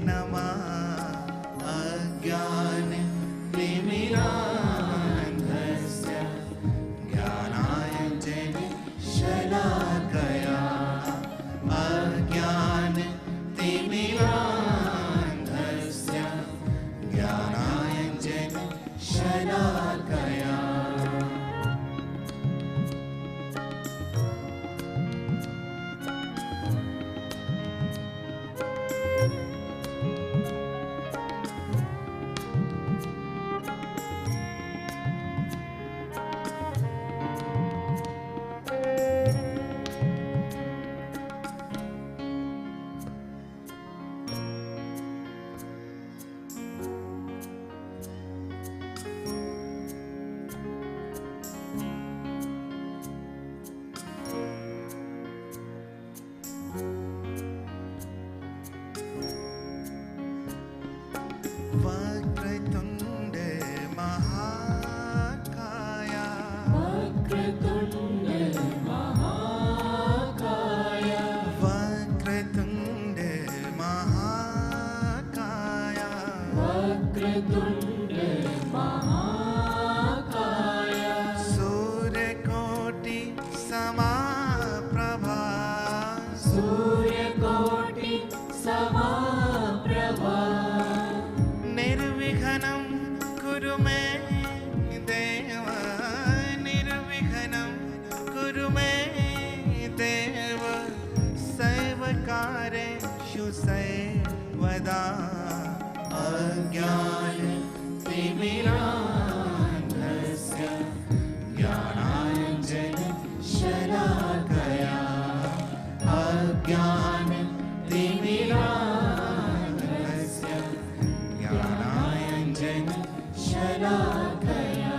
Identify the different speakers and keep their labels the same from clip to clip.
Speaker 1: नमः अज्ञानतिमिरान्धस्य ज्ञानाञ्जनशलाकया अज्ञानतिमिरान्धस्य ज्ञानाञ्जनशलाकया वक्रतुंड महाकाया वक्रतुंड महाकाया वक्रतुंड महाकाया वक्रतुंड महाकाया सूर्यकोटि समाप्रभा सूर्यकोटि समाप्रभा निर्विघ्नं कुरु मे देव निर्विघ्नं कुरु मे देव सर्वकार्येषु सर्वदा अज्ञानतिमिरान्धस्य ज्ञानाञ्जनशलाकया अज्ञानतिमिरान्धस्य ज्ञानाञ्जनशलाकया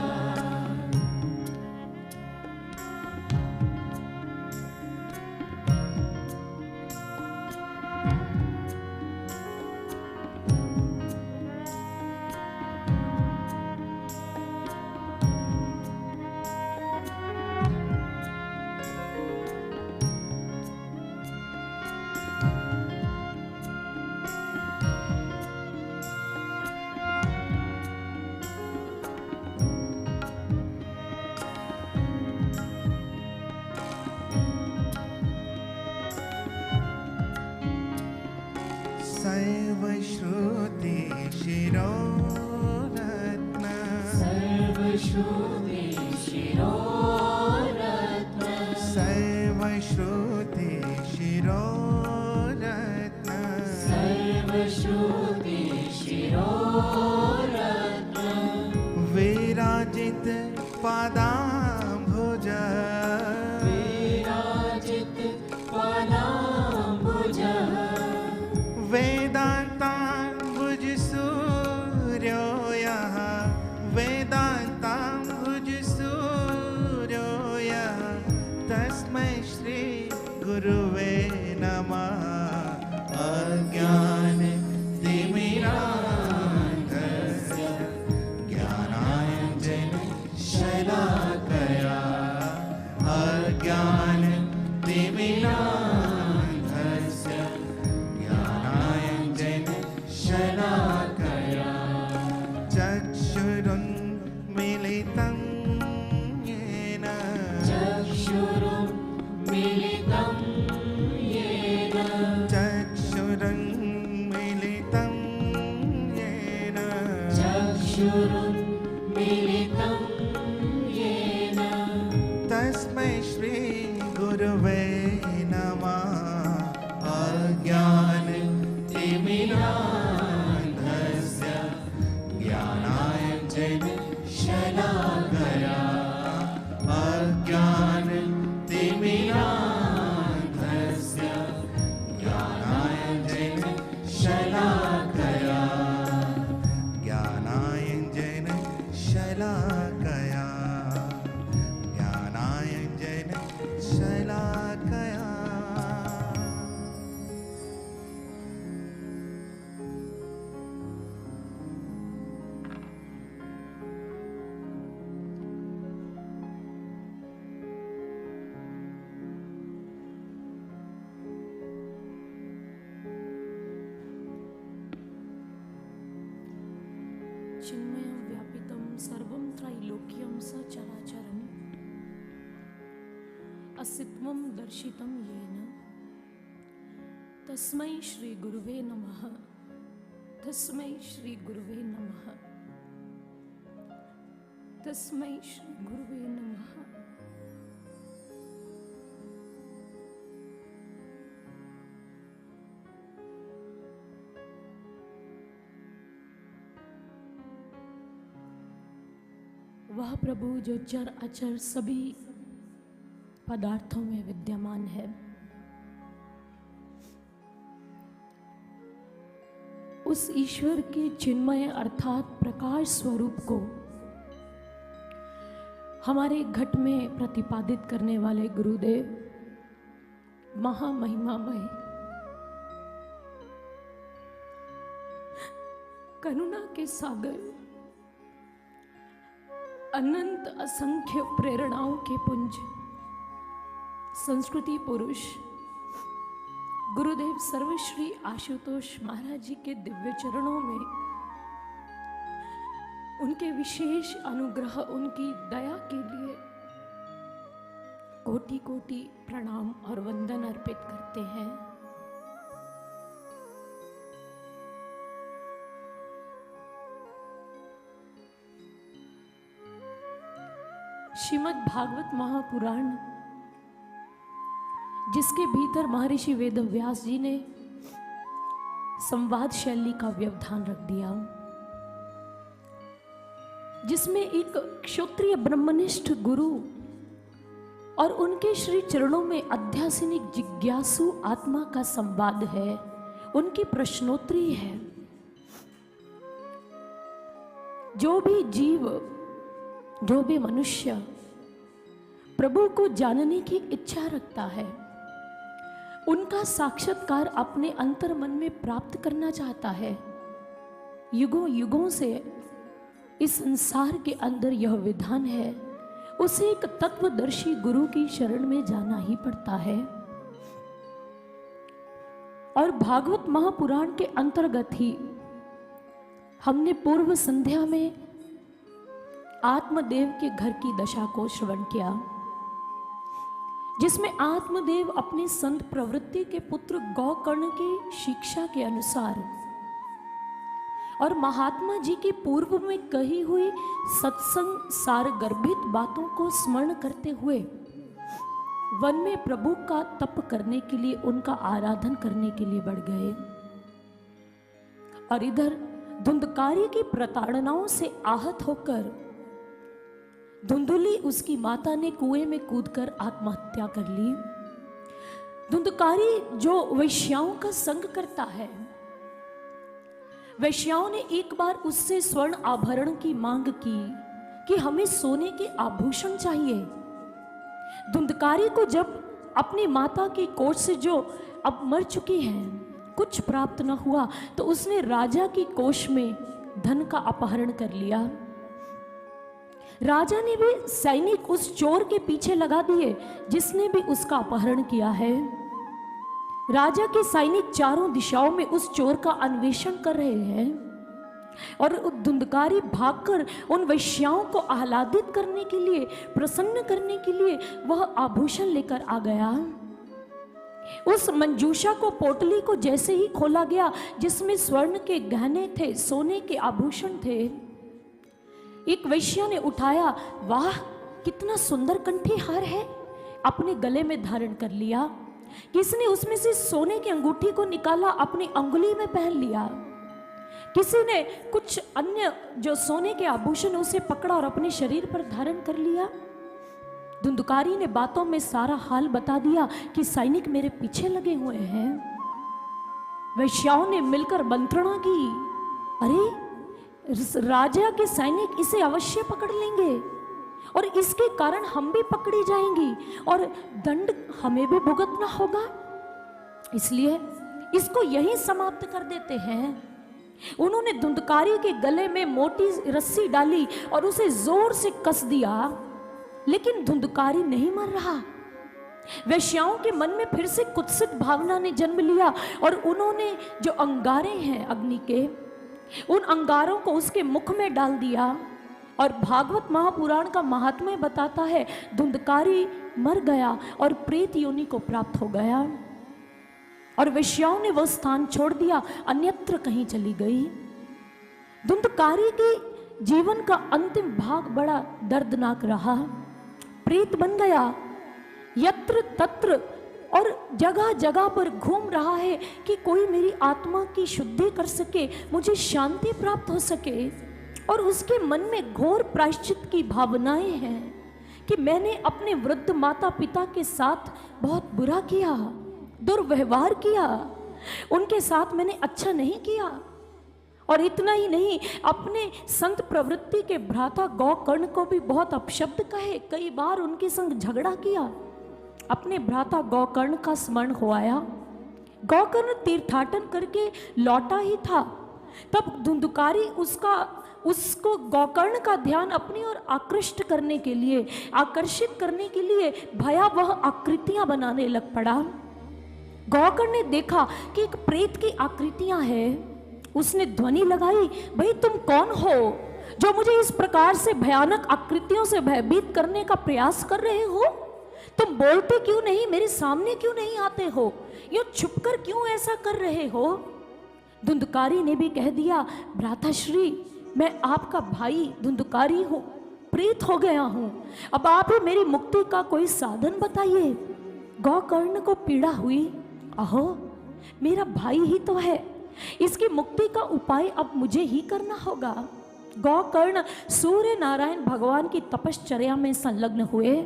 Speaker 1: सर्वश्रुति शिरोरत्न सर्वश्रुति शिरोरत्न सर्वश्रुति शिरोरत्न सर्वश्रुति शिरोरत्न विराजित पादाम्बुज विराजित पादाम्बुज वेदान्ताम्बुज सूर्यो यः वेदान्ताम्बुज सूर्यो यः तस्मै श्री गुरुवे नमः अज्ञानतिमिरान्धस्य ज्ञानाञ्जनशलाकया अज्ञानतिमिरान्धस्य ज्ञानाञ्जनशलाकया चक्षुरुन्मीलितं येन चक्षुरुन्मीलितं येन चक्षुरुन्मीलितं येन चक्षुरुन्मीलितं येन तस्मै श्री गुरुवे नमः अज्ञानतिमिरान्धस्य ज्ञानाञ्जनशलाकया अज्ञानतिमिरान्धस्य ज्ञानाञ्जनशलाकया ज्ञानाञ्जनशलाकया ज्ञानाञ्जनशलाकया।
Speaker 2: त्रैलोक्यं सचराचरम् अस्तित्वं दर्शितं येन तस्मै श्री गुरुवे नमः। तस्मै श्री गुरुवे नमः। तस्मै श्री गुरुवे नमः। वह प्रभु जो चर अचर सभी पदार्थों में विद्यमान है, उस ईश्वर के चिन्मय अर्थात प्रकाश स्वरूप को हमारे घट में प्रतिपादित करने वाले गुरुदेव महामहिमामय करुणा के सागर, अनंत असंख्य प्रेरणाओं के पुंज, संस्कृति पुरुष गुरुदेव सर्वश्री आशुतोष महाराज जी के दिव्य चरणों में उनके विशेष अनुग्रह, उनकी दया के लिए कोटि कोटि प्रणाम और वंदन अर्पित करते हैं। श्रीमद् भागवत महापुराण, जिसके भीतर महर्षि वेदव्यास जी ने संवाद शैली का व्यवधान रख दिया, जिसमें एक क्षत्रिय ब्रह्मनिष्ठ गुरु और उनके श्री चरणों में अध्यासनिक जिज्ञासु आत्मा का संवाद है, उनकी प्रश्नोत्तरी है। जो भी जीव, जो भी मनुष्य प्रभु को जानने की इच्छा रखता है, उनका साक्षात्कार अपने अंतर मन में प्राप्त करना चाहता है, युगों युगों से इस संसार के अंदर यह विधान है, उसे एक तत्वदर्शी गुरु की शरण में जाना ही पड़ता है। और भागवत महापुराण के अंतर्गत ही हमने पूर्व संध्या में आत्मदेव के घर की दशा को श्रवण किया, जिसमें आत्मदेव अपनी संत प्रवृत्ति के पुत्र गौकर्ण की शिक्षा के अनुसार और महात्मा जी की पूर्व में कही हुई सत्संग सार गर्भित बातों को स्मरण करते हुए वन में प्रभु का तप करने के लिए, उनका आराधन करने के लिए बढ़ गए। और इधर धुंधकारी की प्रताड़नाओं से आहत होकर धुंधुली उसकी माता ने कुएं में कूदकर आत्महत्या कर ली। धुंधकारी जो वैश्याओं का संग करता है, वैश्याओं ने एक बार उससे स्वर्ण आभरण की मांग की कि हमें सोने के आभूषण चाहिए। धुंधकारी को जब अपनी माता की कोख से, जो अब मर चुकी हैं, कुछ प्राप्त न हुआ, तो उसने राजा की कोष में धन का अपहरण कर लिया। राजा ने भी सैनिक उस चोर के पीछे लगा दिए जिसने भी उसका अपहरण किया है। राजा के सैनिक चारों दिशाओं में उस चोर का अन्वेषण कर रहे हैं और धुंधकारी भागकर उन वैश्याओं को आह्लादित करने के लिए, प्रसन्न करने के लिए वह आभूषण लेकर आ गया। उस मंजूषा को, पोटली को जैसे ही खोला गया जिसमें स्वर्ण के गहने थे, सोने के आभूषण थे, एक वैश्या ने उठाया, वाह कितना सुंदर कंठी हार है, अपने गले में धारण कर लिया। किसी ने उसमें से सोने की अंगूठी को निकाला, अपनी अंगुली में पहन लिया। किसी ने कुछ अन्य जो सोने के आभूषण उसे पकड़ा और अपने शरीर पर धारण कर लिया। धुंधकारी ने बातों में सारा हाल बता दिया कि सैनिक मेरे पीछे लगे हुए हैं। वैश्याओं ने मिलकर मंत्रणा की, अरे राजा के सैनिक इसे अवश्य पकड़ लेंगे और इसके कारण हम भी पकड़ी जाएंगी और दंड हमें भी भुगतना होगा, इसलिए इसको यहीं समाप्त कर देते हैं। उन्होंने धुंधकारी के गले में मोटी रस्सी डाली और उसे जोर से कस दिया, लेकिन धुंधकारी नहीं मर रहा। वैश्याओं के मन में फिर से कुत्सित भावना ने जन्म लिया और उन्होंने जो अंगारे हैं अग्नि के, उन अंगारों को उसके मुख में डाल दिया और भागवत महापुराण का महात्म्य बताता है धुंधकारी मर गया और प्रेत योनि को प्राप्त हो गया और वेश्याओं ने वह स्थान छोड़ दिया, अन्यत्र कहीं चली गई। धुंधकारी के जीवन का अंतिम भाग बड़ा दर्दनाक रहा। प्रेत बन गया, यत्र तत्र और जगह जगह पर घूम रहा है कि कोई मेरी आत्मा की शुद्धि कर सके, मुझे शांति प्राप्त हो सके। और उसके मन में घोर प्रायश्चित की भावनाएं हैं कि मैंने अपने वृद्ध माता पिता के साथ बहुत बुरा किया, दुर्व्यवहार किया, उनके साथ मैंने अच्छा नहीं किया। और इतना ही नहीं, अपने संत प्रवृत्ति के भ्राता गौकर्ण को भी बहुत अपशब्द कहे, कई बार उनके संग झगड़ा किया। अपने भ्राता गौकर्ण का स्मरण हो आया। गौकर्ण तीर्थाटन करके लौटा ही था, तब धुंधकारी उसको गौकर्ण का ध्यान अपनी ओर आकृष्ट करने के लिए, आकर्षित करने के लिए भयावह आकृतियां बनाने लग पड़ा। गौकर्ण ने देखा कि एक प्रेत की आकृतियां हैं। उसने ध्वनि लगाई, भाई तुम कौन हो जो मुझे इस प्रकार से भयानक आकृतियों से भयभीत करने का प्रयास कर रहे हो? तुम बोलते क्यों नहीं, मेरे सामने क्यों नहीं आते हो, यूं छुपकर क्यों ऐसा कर रहे हो? धुंधकारी ने भी कह दिया, भ्राताश्री मैं आपका भाई धुंधकारी हूँ, प्रेत हो गया हूँ, अब आप ही मेरी मुक्ति का कोई साधन बताइए। गौकर्ण को पीड़ा हुई, अहो मेरा भाई ही तो है, इसकी मुक्ति का उपाय अब मुझे ही करना होगा। गौकर्ण सूर्य नारायण भगवान की तपश्चर्या में संलग्न हुए।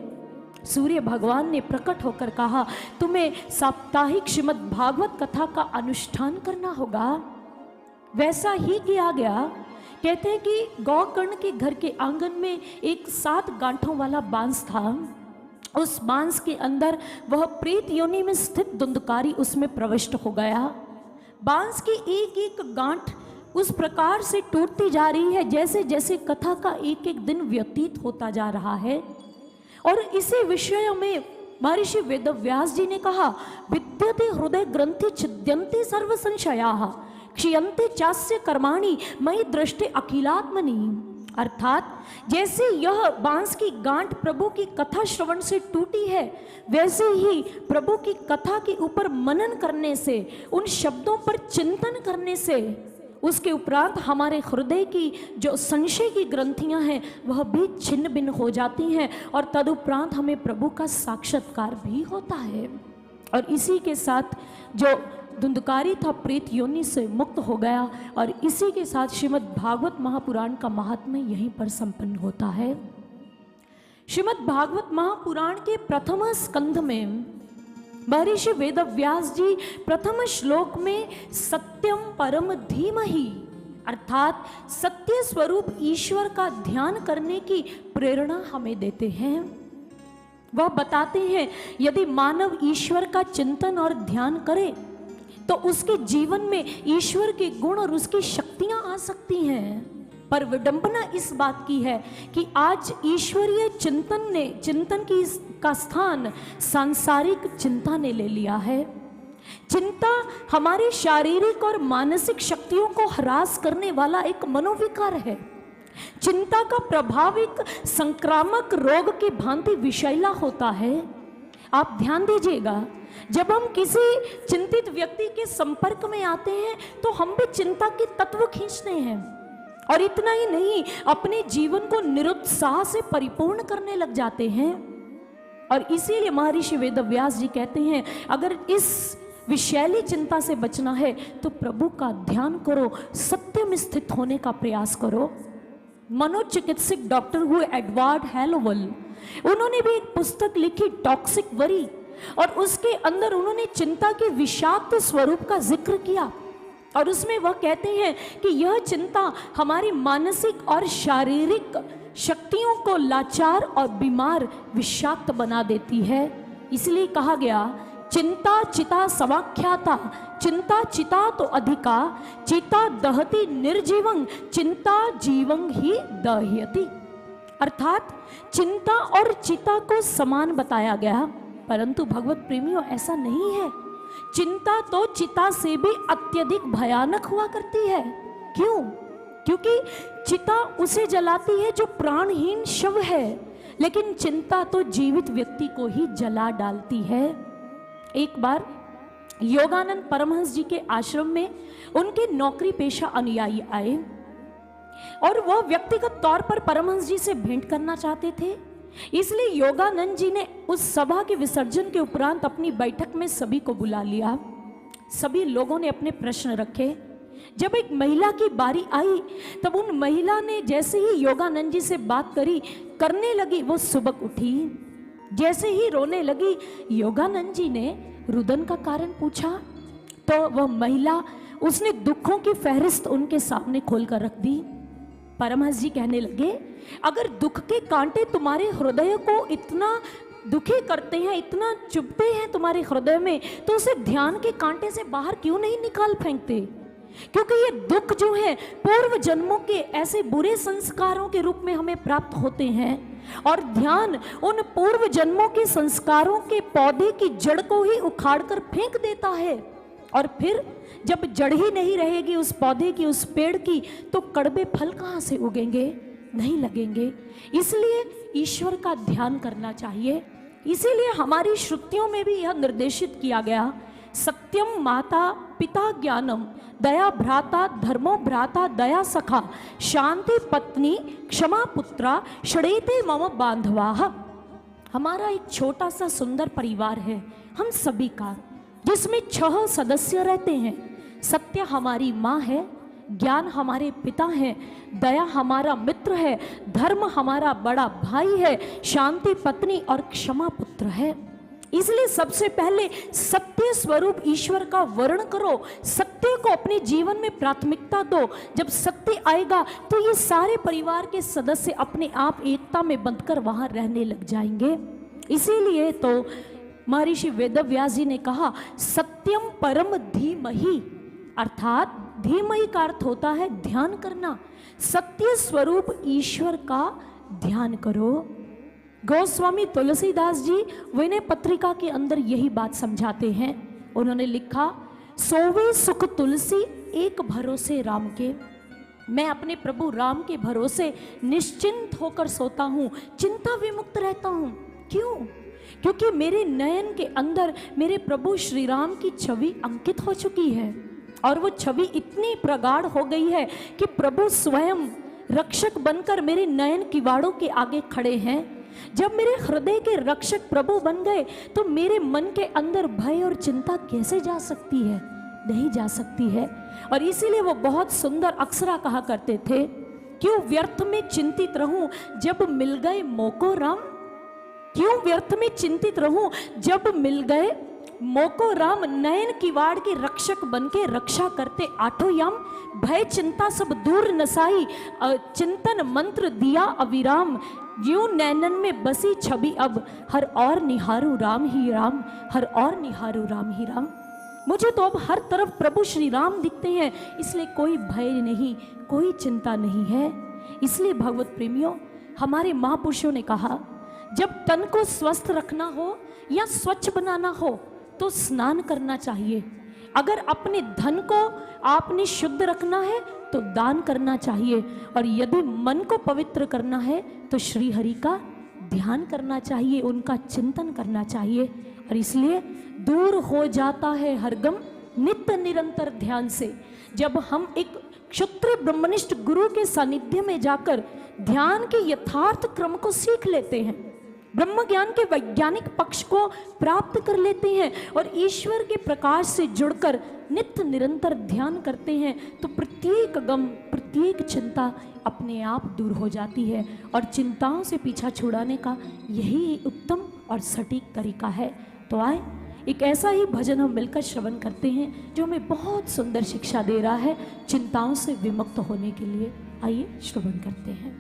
Speaker 2: सूर्य भगवान ने प्रकट होकर कहा, तुम्हें साप्ताहिक श्रीमद् भागवत कथा का अनुष्ठान करना होगा। वैसा ही किया गया। कहते हैं कि गौकर्ण के घर के आंगन में एक 7 गांठों वाला बांस था। उस बांस के अंदर वह प्रेत योनि में स्थित धुंधकारी उसमें प्रविष्ट हो गया। बांस की एक एक गांठ उस प्रकार से टूटती जा रही है जैसे जैसे कथा का एक एक दिन व्यतीत होता जा रहा है। और इसी विषय में महर्षि वेदव्यास जी ने कहा, विद्यते हृदय ग्रंथि छिद्यन्ते सर्व संशयाः क्षीयन्ते चास्य कर्माणि मयि दृष्टि अखिलात्मनि। अर्थात जैसे यह बांस की गांठ प्रभु की कथा श्रवण से टूटी है, वैसे ही प्रभु की कथा के ऊपर मनन करने से, उन शब्दों पर चिंतन करने से, उसके उपरांत हमारे हृदय की जो संशय की ग्रंथियां हैं वह भी छिन्न भिन्न हो जाती हैं और तदुपरांत हमें प्रभु का साक्षात्कार भी होता है। और इसी के साथ जो धुंधकारी था प्रेत योनि से मुक्त हो गया और इसी के साथ श्रीमद् भागवत महापुराण का महात्म्य यहीं पर संपन्न होता है। श्रीमद् भागवत महापुराण के प्रथम स्कंध में महर्षि वेदव्यास जी प्रथम श्लोक में सत्यम परम धीमहि अर्थात सत्य स्वरूप ईश्वर का ध्यान करने की प्रेरणा हमें देते हैं। वह बताते हैं यदि मानव ईश्वर का चिंतन और ध्यान करे तो उसके जीवन में ईश्वर के गुण और उसकी शक्तियां आ सकती हैं। पर विडंबना इस बात की है कि आज ईश्वरीय चिंतन का स्थान सांसारिक चिंता ने ले लिया है। चिंता हमारी शारीरिक और मानसिक शक्तियों को ह्रास करने वाला एक मनोविकार है। चिंता का प्रभाव एक संक्रामक रोग की भांति विषैला होता है। आप ध्यान दीजिएगा, जब हम किसी चिंतित व्यक्ति के संपर्क में आते हैं तो हम भी चिंता के तत्व खींचते हैं और इतना ही नहीं, अपने जीवन को निरुत्साह से परिपूर्ण करने लग जाते हैं। और इसीलिए महर्षि वेदव्यास जी कहते हैं, अगर इस विषैली चिंता से बचना है तो प्रभु का ध्यान करो, सत्य में स्थित होने का प्रयास करो। मनोचिकित्सक डॉक्टर हुए एडवर्ड हैलोवेल, उन्होंने भी एक पुस्तक लिखी टॉक्सिक वरी, और उसके अंदर उन्होंने चिंता के विषाक्त स्वरूप का जिक्र किया और उसमें वह कहते हैं कि यह चिंता हमारी मानसिक और शारीरिक शक्तियों को लाचार और बीमार, विषाक्त बना देती है। इसलिए कहा गया, चिंता चिता समाख्याता, चिंता चिता तो अधिका, चिता दहति निर्जीवं, चिंता जीवं ही दह्यति। अर्थात चिंता और चिता को समान बताया गया, परंतु भगवत प्रेमियों ऐसा नहीं है। चिंता तो चिता से भी अत्यधिक भयानक हुआ करती है। क्यों? क्योंकि चिता उसे जलाती है जो प्राणहीन शव है, लेकिन चिंता तो जीवित व्यक्ति को ही जला डालती है। एक बार योगानंद परमहंस जी के आश्रम में उनके नौकरी पेशा अनुयायी आए और वह व्यक्तिगत तौर पर परमहंस जी से भेंट करना चाहते थे। इसलिए योगानंद जी ने उस सभा के विसर्जन के उपरांत अपनी बैठक में सभी को बुला लिया। सभी लोगों ने अपने प्रश्न रखे। जब एक महिला की बारी आई तब उन महिला ने जैसे ही योगानंद जी से बात करने लगी, वो सुबक उठी। जैसे ही रोने लगी, योगानंद जी ने रुदन का कारण पूछा तो वह महिला, उसने दुखों की फहरिस्त उनके सामने खोलकर रख दी। परमहंस जी कहने लगे, अगर दुख के कांटे तुम्हारे हृदय को इतना दुखी करते हैं, इतना चुभते हैं तुम्हारे हृदय में, तो उसे ध्यान के कांटे से बाहर क्यों नहीं निकाल फेंकते? क्योंकि ये दुख जो है पूर्व जन्मों के ऐसे बुरे संस्कारों के रूप में हमें प्राप्त होते हैं, और ध्यान उन पूर्व जन्मों के संस्कारों के पौधे की जड़ को ही उखाड़ कर फेंक देता है। और फिर जब जड़ ही नहीं रहेगी उस पौधे की, उस पेड़ की, तो कड़वे फल कहाँ से उगेंगे? नहीं लगेंगे। इसलिए ईश्वर का ध्यान करना चाहिए। इसीलिए हमारी श्रुतियों में भी यह निर्देशित किया गया, सत्यम माता पिता ज्ञानम, दया भ्राता धर्मो भ्राता दया सखा, शांति पत्नी क्षमा पुत्रा, षडेते मम बांधवाः। हमारा एक छोटा सा सुंदर परिवार है हम सभी का, जिसमें 6 सदस्य रहते हैं। सत्य हमारी माँ है, ज्ञान हमारे पिता हैं, दया हमारा मित्र है, धर्म हमारा बड़ा भाई है, शांति पत्नी और क्षमा पुत्र है। इसलिए सबसे पहले सत्य स्वरूप ईश्वर का वर्ण करो, सत्य को अपने जीवन में प्राथमिकता दो। जब सत्य आएगा तो ये सारे परिवार के सदस्य अपने आप एकता में बंधकर वहां रहने लग जाएंगे। इसीलिए तो महर्षि वेदव्यास जी ने कहा, सत्यम परम धीमहि, अर्थात धीमहि का अर्थ होता है ध्यान करना। सत्य स्वरूप ईश्वर का ध्यान करो। गोस्वामी तुलसीदास जी विनय पत्रिका के अंदर यही बात समझाते हैं। उन्होंने लिखा, सोवे सुख तुलसी एक भरोसे राम के, मैं अपने प्रभु राम के भरोसे निश्चिंत होकर सोता हूँ, चिंता विमुक्त रहता हूँ। क्यों? क्योंकि मेरे नयन के अंदर मेरे प्रभु श्री राम की छवि अंकित हो चुकी है, और वो छवि इतनी प्रगाढ़ हो गई है कि प्रभु स्वयं रक्षक बनकर मेरे नयन किवाड़ों के आगे खड़े हैं। जब मेरे हृदय के रक्षक प्रभु बन गए तो मेरे मन के अंदर भय और चिंता कैसे जा सकती है? नहीं जा सकती है। और इसीलिए वो बहुत सुंदर अक्सरा कहा करते थे, क्यों व्यर्थ में चिंतित रहूं जब मिल गए मोको राम, क्यों व्यर्थ में चिंतित रहूं जब मिल गए मोको राम, नयन किवाड़ के रक्षक बनके रक्षा करते आठों याम, भय चिंता सब दूर नसाई, चिंतन मंत्र दिया अविराम, यूं नैनन में बसी छवि अब, हर और निहारू राम ही राम, हर और निहारू राम ही राम। मुझे तो अब हर तरफ प्रभु श्री राम दिखते हैं, इसलिए कोई भय नहीं, कोई चिंता नहीं है। इसलिए भगवत प्रेमियों, हमारे महापुरुषों ने कहा, जब तन को स्वस्थ रखना हो या स्वच्छ बनाना हो तो स्नान करना चाहिए। अगर अपने धन को आपने शुद्ध रखना है तो दान करना चाहिए, और यदि मन को पवित्र करना है तो श्री हरि का ध्यान करना चाहिए, उनका चिंतन करना चाहिए। और इसलिए दूर हो जाता है हर गम नित्य निरंतर ध्यान से। जब हम एक क्षत्रिय ब्रह्मनिष्ठ गुरु के सानिध्य में जाकर ध्यान के यथार्थ क्रम को सीख लेते हैं, ब्रह्म ज्ञान के वैज्ञानिक पक्ष को प्राप्त कर लेते हैं और ईश्वर के प्रकाश से जुड़कर नित्य निरंतर ध्यान करते हैं, तो प्रत्येक गम, प्रत्येक चिंता अपने आप दूर हो जाती है। और चिंताओं से पीछा छुड़ाने का यही उत्तम और सटीक तरीका है। तो आए एक ऐसा ही भजन हम मिलकर श्रवण करते हैं जो हमें बहुत सुंदर शिक्षा दे रहा है चिंताओं से विमुक्त होने के लिए। आइए श्रवण करते हैं।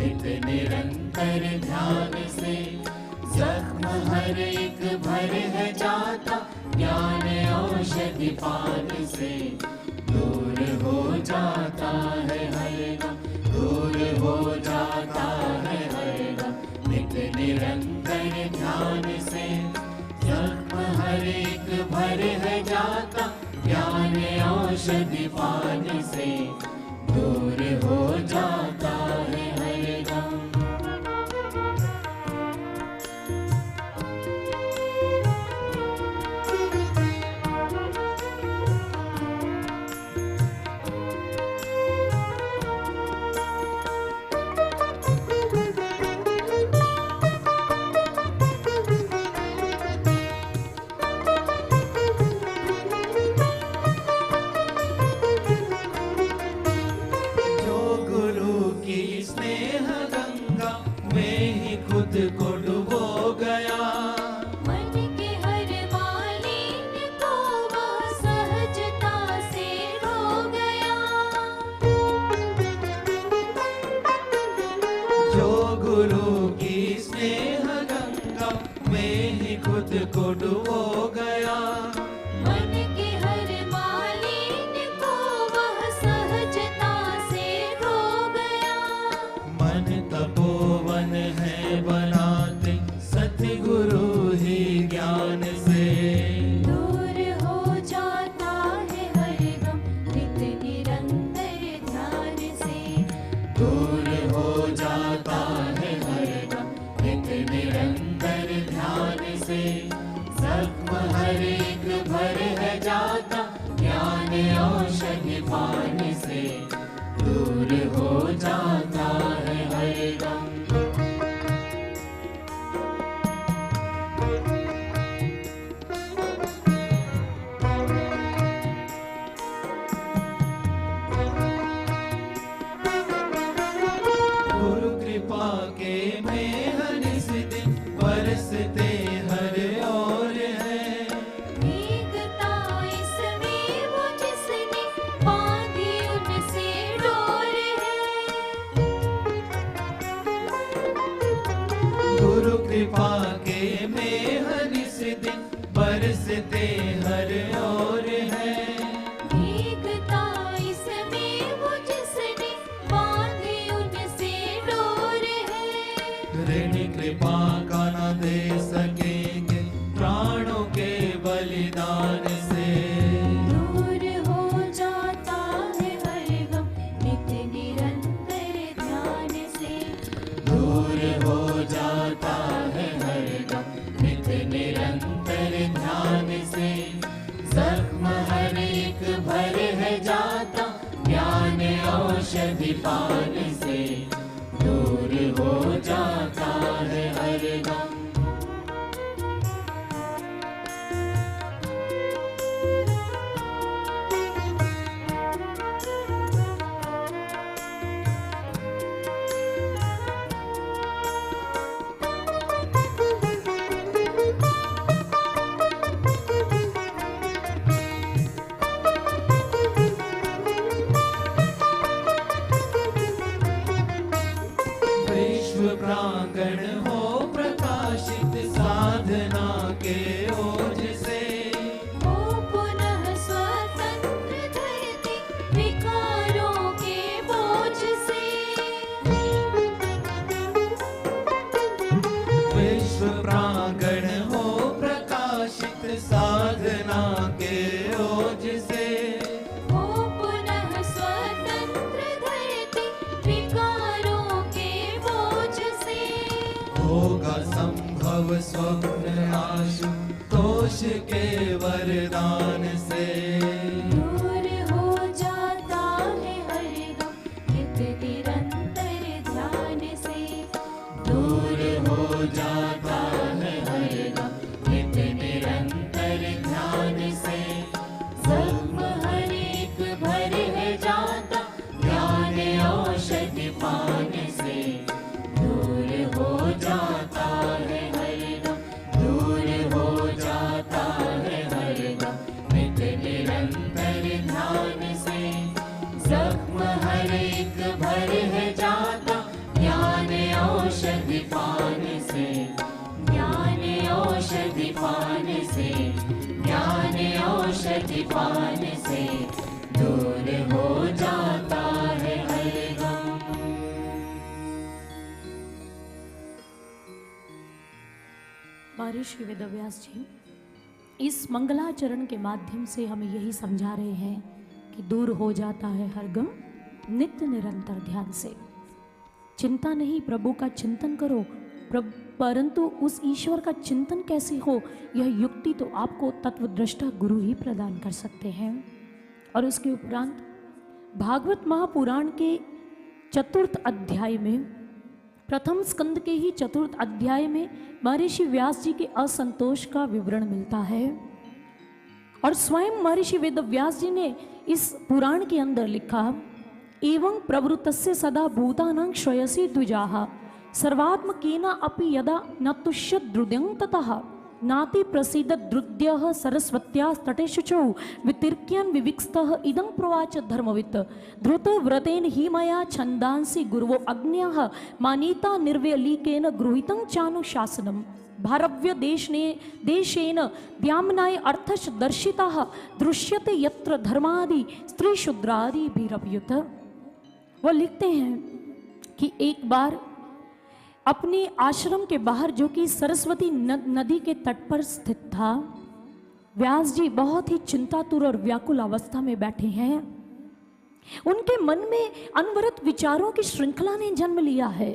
Speaker 1: नित्य निरंतर ध्यान से जख्म हर एक भर है जाता, ज्ञान औषधि पान से दूर हो जाता है हर गम, दूर हो जाता है हर गम। नित्य निरंतर ध्यान से जख्म हर एक भर है जाता, ज्ञान औषधि पान से दूर हो जाता है हर गम। खुद को डुबो गया,
Speaker 3: मन के हर मालिन्य को वह सहजता से रो गया।
Speaker 1: जो गुरु की स्नेह गंगा में ही खुद को डुबो गया।
Speaker 3: मन के हर मालिन्य को वह सहजता से रो गया।
Speaker 1: मन तपोवन है बनाते सतगुरु ही ज्ञान से
Speaker 3: दूर हो जाता है हर गम, नित्य निरंतर ध्यान से
Speaker 1: दूर हो जाता है हर गम, नित्य निरंतर ध्यान से जख्म हर एक भर है जाता, ज्ञान औषधि पान से दूर हो जाता है हर गम। गुरु कृपा के मेह निस दिन बरसते हर ओर है।
Speaker 3: भीगता इसमें वो जिसने बांधी उनसे डोर है।
Speaker 1: गुरु कृपा के मेह निस दिन बरसते हर ओर है।
Speaker 3: भीगता इसमें वो जिसने बांधी उनसे डोर है।
Speaker 1: ऋण कृपा का न दे सकेंगे प्राणों के बलिदान से
Speaker 3: दूर हो जाता है हर गम, नित्य निरंतर ध्यान से
Speaker 1: दूर हो जाता है हर गम, नित्य निरंतर ध्यान से जख्म हर एक भर है जाता, ज्ञान औषधि पान से दूर हो जाता है हर गम। विश्व प्रांगण हो प्रकाशित साधना के ओज से
Speaker 3: हो पुनः स्वतंत्र धरती विकारों के बोझ से।
Speaker 1: विश्व प्रांगण हो प्रकाशित साधना के ओज से
Speaker 3: हो पुनः स्वतंत्र धरती विकारों के बोझ से।
Speaker 1: होगा संभव स्वप्न आशु तोष के वरदान से
Speaker 3: दूर हो जाता है हर गम, नित्य निरंतर ध्यान से
Speaker 1: दूर हो जाता है हर गम, नित्य निरंतर ध्यान से जख्म हर एक भर है जाता, ज्ञान औषधि पान से दूर हो जाता है हर गम, दूर हो जाता है हर गम, नित्य निरंतर औषधि पान से, ज्ञान औषधि पान से, ज्ञान औषधि पान से दूर हो जाता है हर गम।
Speaker 2: महर्षि वेदव्यास जी इस मंगलाचरण के माध्यम से हमें यही समझा रहे हैं कि दूर हो जाता है हर गम नित्य निरंतर ध्यान से। चिंता नहीं, प्रभु का चिंतन करो, परंतु उस ईश्वर का चिंतन कैसे हो, यह युक्ति तो आपको तत्वदृष्टा गुरु ही प्रदान कर सकते हैं। और उसके उपरांत भागवत महापुराण के चतुर्थ अध्याय में, प्रथम स्कंद के ही चतुर्थ अध्याय में महर्षि व्यास जी के असंतोष का विवरण मिलता है। और स्वयं महर्षि वेदव्यास जी ने इस पुराण के अंदर लिखा, एवं प्रवृत्तस्य सदा भूतानां श्रेयसी द्विजाः सर्वात्मकेना अपि यदा न तुष्यत् द्रुद्यं ततः नाति प्रसीद द्रुद्यः सरस्वत्याः तटे शुचौ वितिर्क्यन् विविक्स्तः इदं प्रवाच धर्मवित् धृत व्रतेन हि मया छन्दांसि गुरवो अग्न्यः मानीता निर्व्यलीकेन गृहीतं चानुशासनम् भारव्य देशेन द्याम्नाय अर्थश्च दर्शिताः दृश्यते यत्र धर्मादि स्त्री शूद्रादि भीरभ्युत। वो लिखते हैं कि एक बार अपने आश्रम के बाहर, जो कि सरस्वती नदी के तट पर स्थित था, व्यास जी बहुत ही चिंतातुर और व्याकुल अवस्था में बैठे हैं। उनके मन में अनवरत विचारों की श्रृंखला ने जन्म लिया है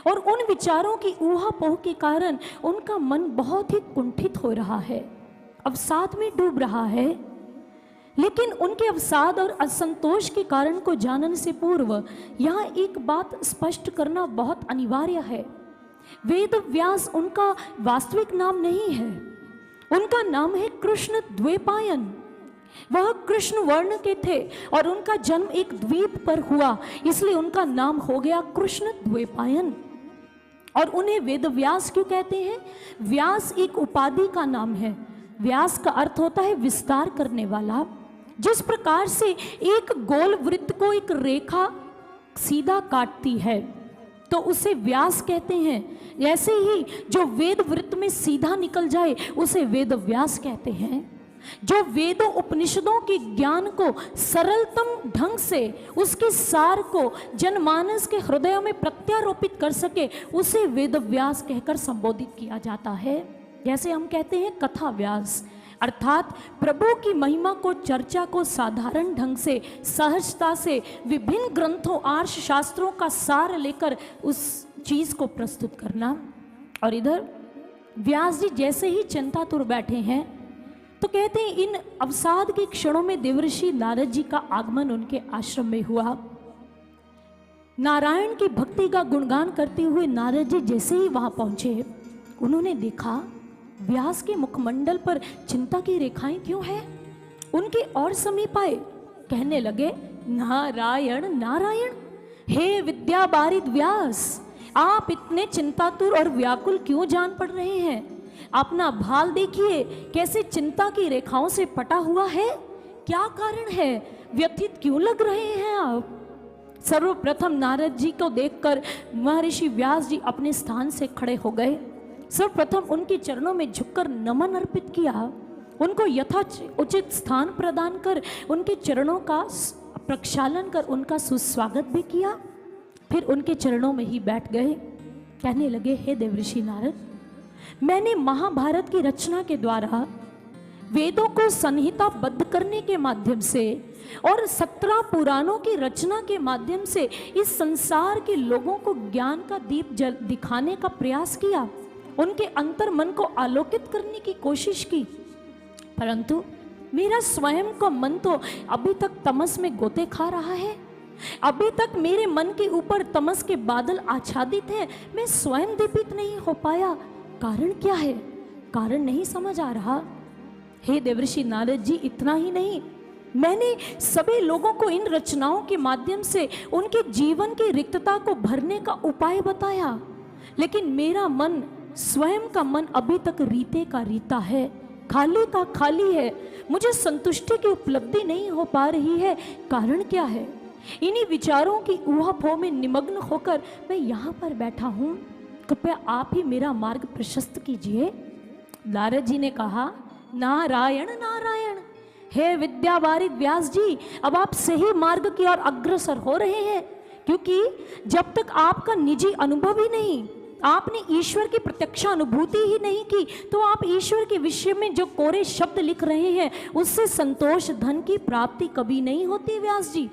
Speaker 2: और उन विचारों की ऊहापोह के कारण उनका मन बहुत ही कुंठित हो रहा है, अवसाद में डूब रहा है। लेकिन उनके अवसाद और असंतोष के कारण को जानने से पूर्व यहाँ एक बात स्पष्ट करना बहुत अनिवार्य है। वेद व्यास उनका वास्तविक नाम नहीं है, उनका नाम है कृष्ण द्वैपायन। वह कृष्ण वर्ण के थे और उनका जन्म एक द्वीप पर हुआ, इसलिए उनका नाम हो गया कृष्ण द्वैपायन। और उन्हें वेद व्यास क्यों कहते हैं? व्यास एक उपाधि का नाम है। व्यास का अर्थ होता है विस्तार करने वाला। जिस प्रकार से एक गोल वृत्त को एक रेखा सीधा काटती है तो उसे व्यास कहते हैं, ऐसे ही जो वेद वृत्त में सीधा निकल जाए उसे वेद व्यास कहते हैं। जो वेदों उपनिषदों के ज्ञान को सरलतम ढंग से, उसके सार को जनमानस के हृदयों में प्रत्यारोपित कर सके, उसे वेद व्यास कहकर संबोधित किया जाता है। जैसे हम कहते हैं कथा व्यास, अर्थात प्रभु की महिमा को, चर्चा को साधारण ढंग से, सहजता से विभिन्न ग्रंथों, आर्ष शास्त्रों का सार लेकर उस चीज को प्रस्तुत करना। और इधर व्यास जी जैसे ही चिंतातुर बैठे हैं तो कहते हैं इन अवसाद के क्षणों में देवर्षि नारद जी का आगमन उनके आश्रम में हुआ। नारायण की भक्ति का गुणगान करते हुए नारद जी जैसे ही वहां पहुंचे, उन्होंने देखा व्यास के मुखमंडल पर चिंता की रेखाएं क्यों हैं। उनके और समीप आए, कहने लगे, नारायण नारायण, हे विद्या बारिद व्यास, आप इतने चिंतातुर और व्याकुल क्यों जान पड़ रहे हैं? अपना भाल देखिए, कैसे चिंता की रेखाओं से पटा हुआ है। क्या कारण है? व्यथित क्यों लग रहे हैं आप? सर्वप्रथम नारद जी को देखकर महर्षि व्यास जी अपने स्थान से खड़े हो गए। सर्वप्रथम उनके चरणों में झुककर नमन अर्पित किया, उनको यथोचित स्थान प्रदान कर उनके चरणों का प्रक्षालन कर उनका सुस्वागत भी किया। फिर उनके चरणों में ही बैठ गए। कहने लगे, हे देवर्षि नारद, मैंने महाभारत की रचना के द्वारा वेदों को संहिताबद्ध करने के माध्यम से और 17 पुराणों की रचना के माध्यम से इस संसार के लोगों को ज्ञान का दीप दिखाने का प्रयास किया, उनके अंतर मन को आलोकित करने की कोशिश की। परंतु मेरा स्वयं का मन तो अभी तक तमस में गोते खा रहा है। अभी तक मेरे मन के ऊपर तमस के बादल आच्छादित हैं, मैं स्वयं दीपित नहीं हो पाया। कारण क्या है? कारण नहीं समझ आ रहा। हे देवर्षि नारद जी, इतना ही नहीं, मैंने सभी लोगों को इन रचनाओं के माध्यम से उनके जीवन की रिक्तता को भरने का उपाय बताया, लेकिन मेरा मन, स्वयं का मन अभी तक रीते का रीता है, खाली का खाली है। मुझे संतुष्टि की उपलब्धि नहीं हो पा रही है। कारण क्या है? इन्हीं विचारों की ऊहापोह में निमग्न होकर मैं यहाँ पर बैठा हूँ। कृपया आप ही मेरा मार्ग प्रशस्त कीजिए। नारद जी ने कहा, नारायण नारायण, हे विद्यावारिध व्यास जी, अब आप सही मार्ग की ओर अग्रसर हो रहे हैं, क्योंकि जब तक आपका निजी अनुभव ही नहीं, आपने ईश्वर की प्रत्यक्ष अनुभूति ही नहीं की, तो आप ईश्वर के विषय में जो कोरे शब्द लिख रहे हैं उससे संतोष धन की प्राप्ति कभी नहीं होती। व्यास जी,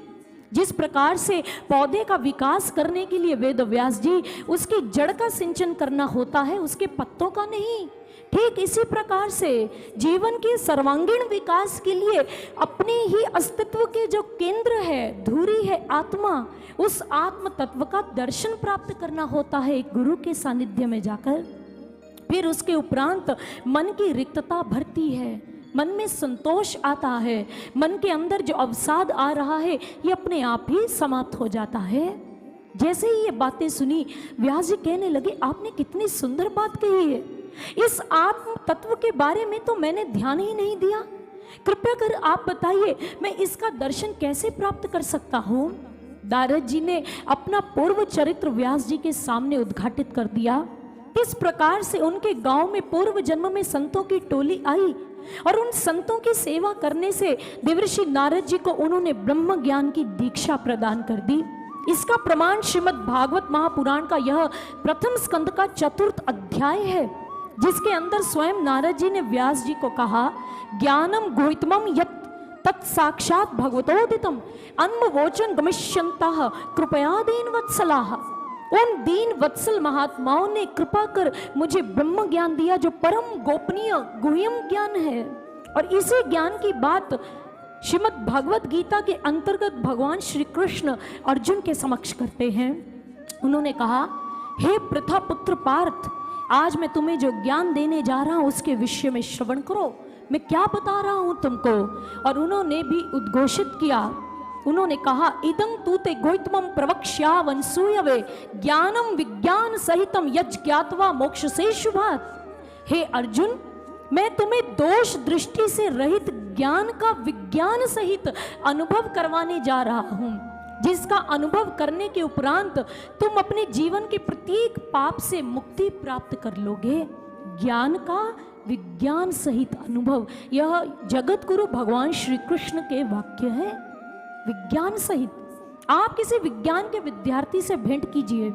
Speaker 2: जिस प्रकार से पौधे का विकास करने के लिए वेद व्यास जी उसकी जड़ का सिंचन करना होता है, उसके पत्तों का नहीं, ठीक इसी प्रकार से जीवन के सर्वांगीण विकास के लिए अपने ही अस्तित्व के जो केंद्र है, धुरी है आत्मा, उस आत्म तत्व का दर्शन प्राप्त करना होता है एक गुरु के सानिध्य में जाकर। फिर उसके उपरांत मन की रिक्तता भरती है, मन में संतोष आता है, मन के अंदर जो अवसाद आ रहा है ये अपने आप ही समाप्त हो जाता है। जैसे ही ये बातें सुनी, व्यास जी कहने लगे, आपने कितनी सुंदर बात कही है, इस आत्म तत्व के बारे में तो मैंने ध्यान ही नहीं दिया। कृपया कर आप बताइए, मैं इसका दर्शन कैसे प्राप्त कर सकता हूँ। नारद जी ने अपना पूर्व चरित्र व्यास जी के सामने उद्घाटित कर दिया। किस प्रकार से उनके गांव में पूर्व जन्म में संतों की टोली आई और उन संतों की सेवा करने से देवर्षि नारद जी को उन्होंने ब्रह्म ज्ञान की दीक्षा प्रदान कर दी। इसका प्रमाण श्रीमद् भागवत महापुराण का यह प्रथम स्कंद का 4th अध्याय है, जिसके अंदर स्वयं नारद जी ने व्यास जी को कहा, ज्ञानम गुहितमम यत् तत् साक्षात भगवतोदितम अन्मवोचन गमिष्यन्तः कृपया दीन वत्सलाः। उन दीन वत्सल महात्माओं ने कृपा कर मुझे ब्रह्म ज्ञान दिया जो परम गोपनीय गुह्यम ज्ञान है। और इसी ज्ञान की बात श्रीमद् भगवत गीता के अंतर्गत भगवान श्री कृष्ण अर्जुन के समक्ष करते हैं। उन्होंने कहा, हे पृथा पुत्र पार्थ, आज मैं तुम्हें जो ज्ञान देने जा रहा हूं उसके विषय में श्रवण करो, मैं क्या बता रहा हूं तुमको। और उन्होंने भी उद्घोषित किया, उन्होंने कहा, इदं तूते गोहितमं प्रवक्ष्यावन् सूयवे ज्ञानम विज्ञान सहितम यज् ज्ञात्वा मोक्ष से शुभात्। हे अर्जुन, मैं तुम्हें दोष दृष्टि से रहित ज्ञान का विज्ञान सहित अनुभव करवाने जा रहा हूं, जिसका अनुभव करने के उपरांत तुम अपने जीवन के प्रत्येक पाप से मुक्ति प्राप्त कर लोगे। ज्ञान का विज्ञान सहित अनुभव, यह जगत गुरु भगवान श्री कृष्ण के वाक्य है। विज्ञान सहित आप किसी विज्ञान के विद्यार्थी से भेंट कीजिए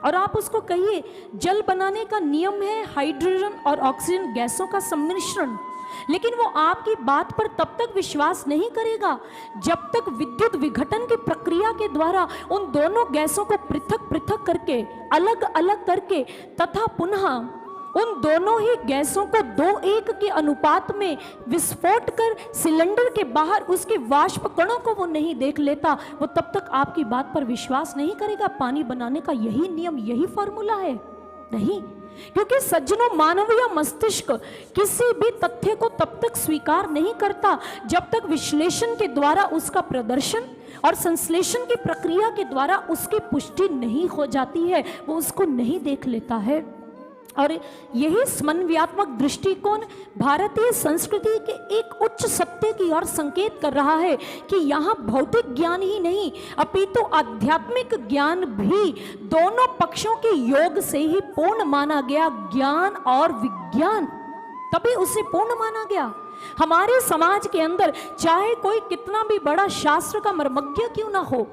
Speaker 2: और आप उसको कहिए, जल बनाने का नियम है हाइड्रोजन और ऑक्सीजन गैसों का सम्मिश्रण, लेकिन वो आपकी बात पर तब तक विश्वास नहीं करेगा जब तक विद्युत विघटन की प्रक्रिया के द्वारा उन दोनों गैसों को पृथक पृथक करके, अलग अलग करके तथा पुनः उन दोनों ही गैसों को 2:1 के अनुपात में विस्फोट कर सिलेंडर के बाहर उसके वाष्प कणों को वो नहीं देख लेता, वो तब तक आपकी बात पर विश्वास नहीं करेगा। पानी बनाने का यही नियम, यही फॉर्मूला है? नहीं, क्योंकि सज्जनों, मानवीय मस्तिष्क किसी भी तथ्य को तब तक स्वीकार नहीं करता जब तक विश्लेषण के द्वारा उसका प्रदर्शन और संश्लेषण की प्रक्रिया के द्वारा उसकी पुष्टि नहीं हो जाती है, वो उसको नहीं देख लेता है। और यही समन्वयात्मक दृष्टिकोण भारतीय संस्कृति के एक उच्च सत्य की ओर संकेत कर रहा है कि यहाँ भौतिक ज्ञान ही नहीं अपितु आध्यात्मिक ज्ञान भी दोनों पक्षों के योग से ही पूर्ण माना गया। ज्ञान और विज्ञान तभी उसे पूर्ण माना गया। हमारे समाज के अंदर चाहे कोई कितना भी बड़ा शास्त्र का मर्मज्ञ क्यों ना हो,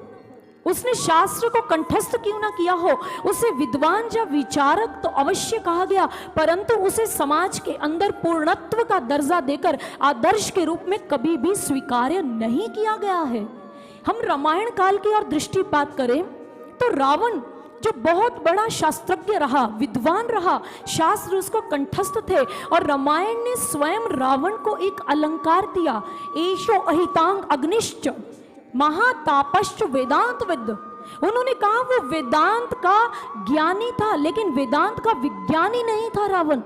Speaker 2: उसने शास्त्र को कंठस्थ क्यों ना किया हो, उसे विद्वान या विचारक तो अवश्य कहा गया, परंतु उसे समाज के अंदर पूर्णत्व का दर्जा देकर आदर्श के रूप में कभी भी स्वीकार्य नहीं किया गया है। हम रामायण काल की ओर दृष्टिपात करें तो रावण जो बहुत बड़ा शास्त्रज्ञ रहा, विद्वान रहा, शास्त्र उसको कंठस्थ थे, और रामायण ने स्वयं रावण को एक अलंकार दिया, एशो अहितांग अग्निश्च महातापश्च वेदांत विद। उन्होंने कहा वो वेदांत का ज्ञानी था, लेकिन वेदांत का विज्ञानी नहीं था रावण।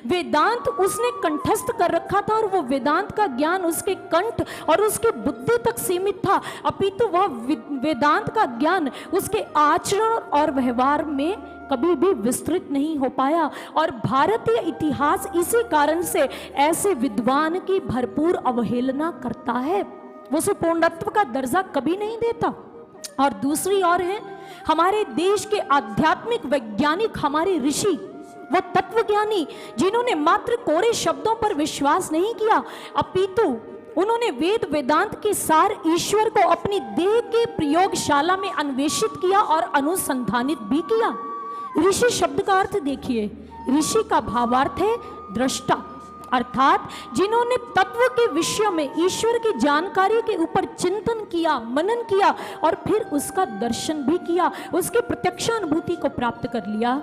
Speaker 2: वेदांत उसने कंठस्थ कर रखा था और वो वेदांत का ज्ञान उसके कंठ और उसके बुद्धि तक सीमित था, अपितु वह वेदांत का ज्ञान उसके आचरण और व्यवहार में कभी भी विस्तृत नहीं हो पाया। और भारतीय इतिहास इसी कारण से ऐसे विद्वान की भरपूर अवहेलना करता है, वो उसे पूर्णत्व का दर्जा कभी नहीं देता। और दूसरी ओर है हमारे देश के आध्यात्मिक वैज्ञानिक, हमारे ऋषि, वो तत्वज्ञानी, जिन्होंने मात्र कोरे शब्दों पर विश्वास नहीं किया, अपितु उन्होंने वेद वेदांत के सार ईश्वर को अपनी देह के प्रयोगशाला में अन्वेषित किया और अनुसंधानित भी किया। ऋषि शब्द का अर्थ देखिए, ऋषि का भावार्थ है दृष्टा, अर्थात जिन्होंने तत्व के विषय में ईश्वर की जानकारी के ऊपर चिंतन किया, मनन किया और फिर उसका दर्शन भी किया, उसके प्रत्यक्षानुभूति को प्राप्त कर लिया।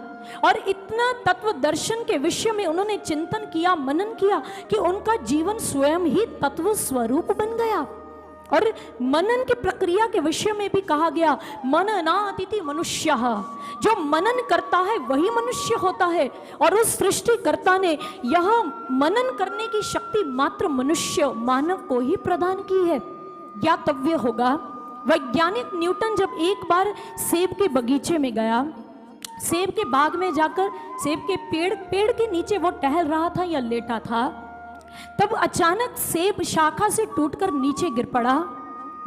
Speaker 2: और इतना तत्व दर्शन के विषय में उन्होंने चिंतन किया, मनन किया कि उनका जीवन स्वयं ही तत्व स्वरूप बन गया। और मनन की प्रक्रिया के विषय में भी कहा गया, मननातिथि मनुष्यः, जो मनन करता है वही मनुष्य होता है। और उस सृष्टिकर्ता ने यह मनन करने की शक्ति मात्र मनुष्य, मानव को ही प्रदान की है। ज्ञातव्य होगा, वैज्ञानिक न्यूटन जब एक बार सेब के बगीचे में गया, सेब के बाग में जाकर सेब के पेड़ के नीचे वो टहल रहा था या लेटा था, तब अचानक सेब शाखा से टूटकर नीचे गिर पड़ा।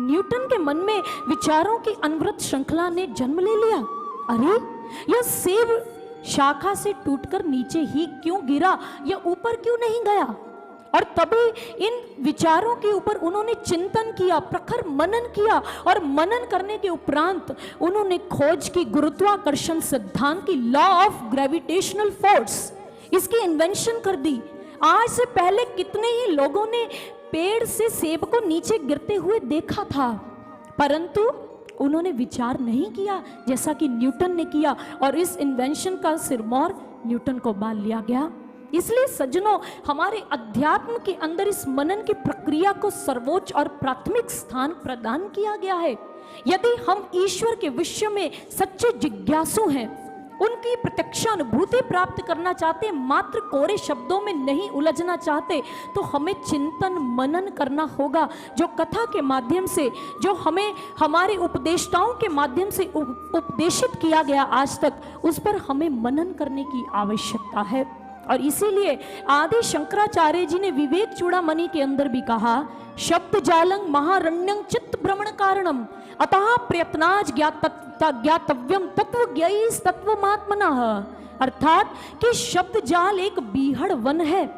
Speaker 2: न्यूटन के मन में विचारों की अनवरत श्रृंखला ने जन्म ले लिया। अरे, यह सेब शाखा से टूटकर नीचे ही क्यों गिरा, यह ऊपर क्यों नहीं गया? और तभी इन विचारों के ऊपर उन्होंने चिंतन किया, प्रखर मनन किया, और मनन करने के उपरांत उन्होंने खोज की गुरुत्वाकर्षण सिद्धांत की, लॉ ऑफ ग्रेविटेशनल फोर्स, इसकी इन्वेंशन कर दी। आज से पहले कितने ही लोगों ने पेड़ से सेब को नीचे गिरते हुए देखा था, परंतु उन्होंने विचार नहीं किया जैसा कि न्यूटन ने किया, और इस इन्वेंशन का सिरमौर न्यूटन को बाल लिया गया। इसलिए सज्जनों, हमारे अध्यात्म के अंदर इस मनन की प्रक्रिया को सर्वोच्च और प्राथमिक स्थान प्रदान किया गया है। यदि हम ईश्वर के विषय में सच्चे जिज्ञासु हैं, उनकी प्रत्यक्षानुभूति प्राप्त करना चाहते, मात्र कोरे शब्दों में नहीं उलझना चाहते, तो हमें चिंतन मनन करना होगा। जो कथा के माध्यम से, जो हमें हमारे उपदेष्टाओं के माध्यम से उपदेशित किया गया आज तक, उस पर हमें मनन करने की आवश्यकता है। और इसीलिए आदि शंकराचार्य जी ने विवेक चूड़ामणि के अंदर भी कहा, शब्द जालंग महारण्यं चित्त भ्रमण कारणम अतः प्रयत्नाज ज्ञातव्यम तत्व ज्ञाईस तत्वमात्मनः, अर्थात कि शब्द जाल एक बीहड़ वन है,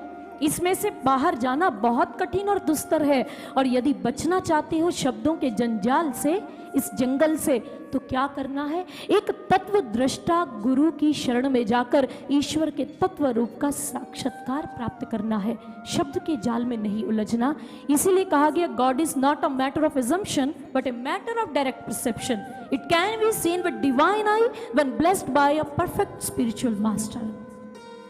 Speaker 2: इसमें से बाहर जाना बहुत कठिन और दुस्तर है। और यदि बचना चाहते हो शब्दों के जंजाल से, इस जंगल से, तो क्या करना है? एक तत्व दृष्टा गुरु की शरण में जाकर ईश्वर के तत्व रूप का साक्षात्कार प्राप्त करना है, शब्द के जाल में नहीं उलझना। इसीलिए कहा गया, God is not a matter of assumption but a matter of direct perception. It can be seen with divine eye when blessed by a perfect spiritual master.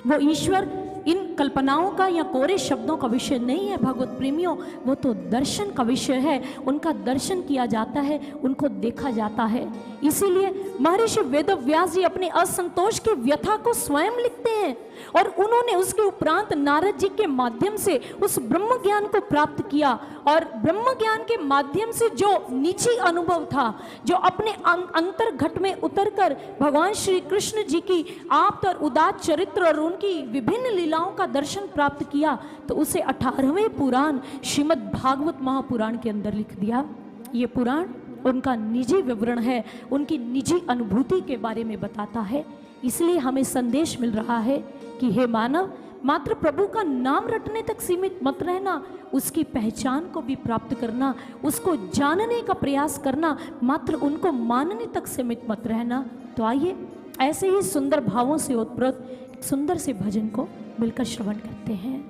Speaker 2: वो ईश्वर इन कल्पनाओं का या कोरे शब्दों का विषय नहीं है भगवत प्रेमियों, वो तो दर्शन का विषय है। उनका दर्शन किया जाता है, उनको देखा जाता है। इसीलिए महर्षि वेदव्यास जी अपने असंतोष की व्यथा को स्वयं लिखते हैं, और उन्होंने उसके उपरांत नारद जी के माध्यम से उस ब्रह्म ज्ञान को प्राप्त किया। और ब्रह्म ज्ञान के माध्यम से जो निजी अनुभव था, जो अपने अंतर घट में उतरकर भगवान श्री कृष्ण जी की आप्त और उदात चरित्र और उनकी विभिन्न लीलाओं का दर्शन प्राप्त किया, तो उसे 18वें पुराण श्रीमद् भागवत महापुराण के अंदर लिख दिया। ये पुराण उनका निजी विवरण है, उनकी निजी अनुभूति के बारे में बताता है। इसलिए हमें संदेश मिल रहा है कि हे मानव, मात्र प्रभु का नाम रटने तक सीमित मत रहना, उसकी पहचान को भी प्राप्त करना, उसको जानने का प्रयास करना, मात्र उनको मानने तक सीमित मत रहना। तो आइए ऐसे ही सुंदर भावों से ओतप्रोत एक सुंदर से भजन को मिलकर श्रवण करते हैं।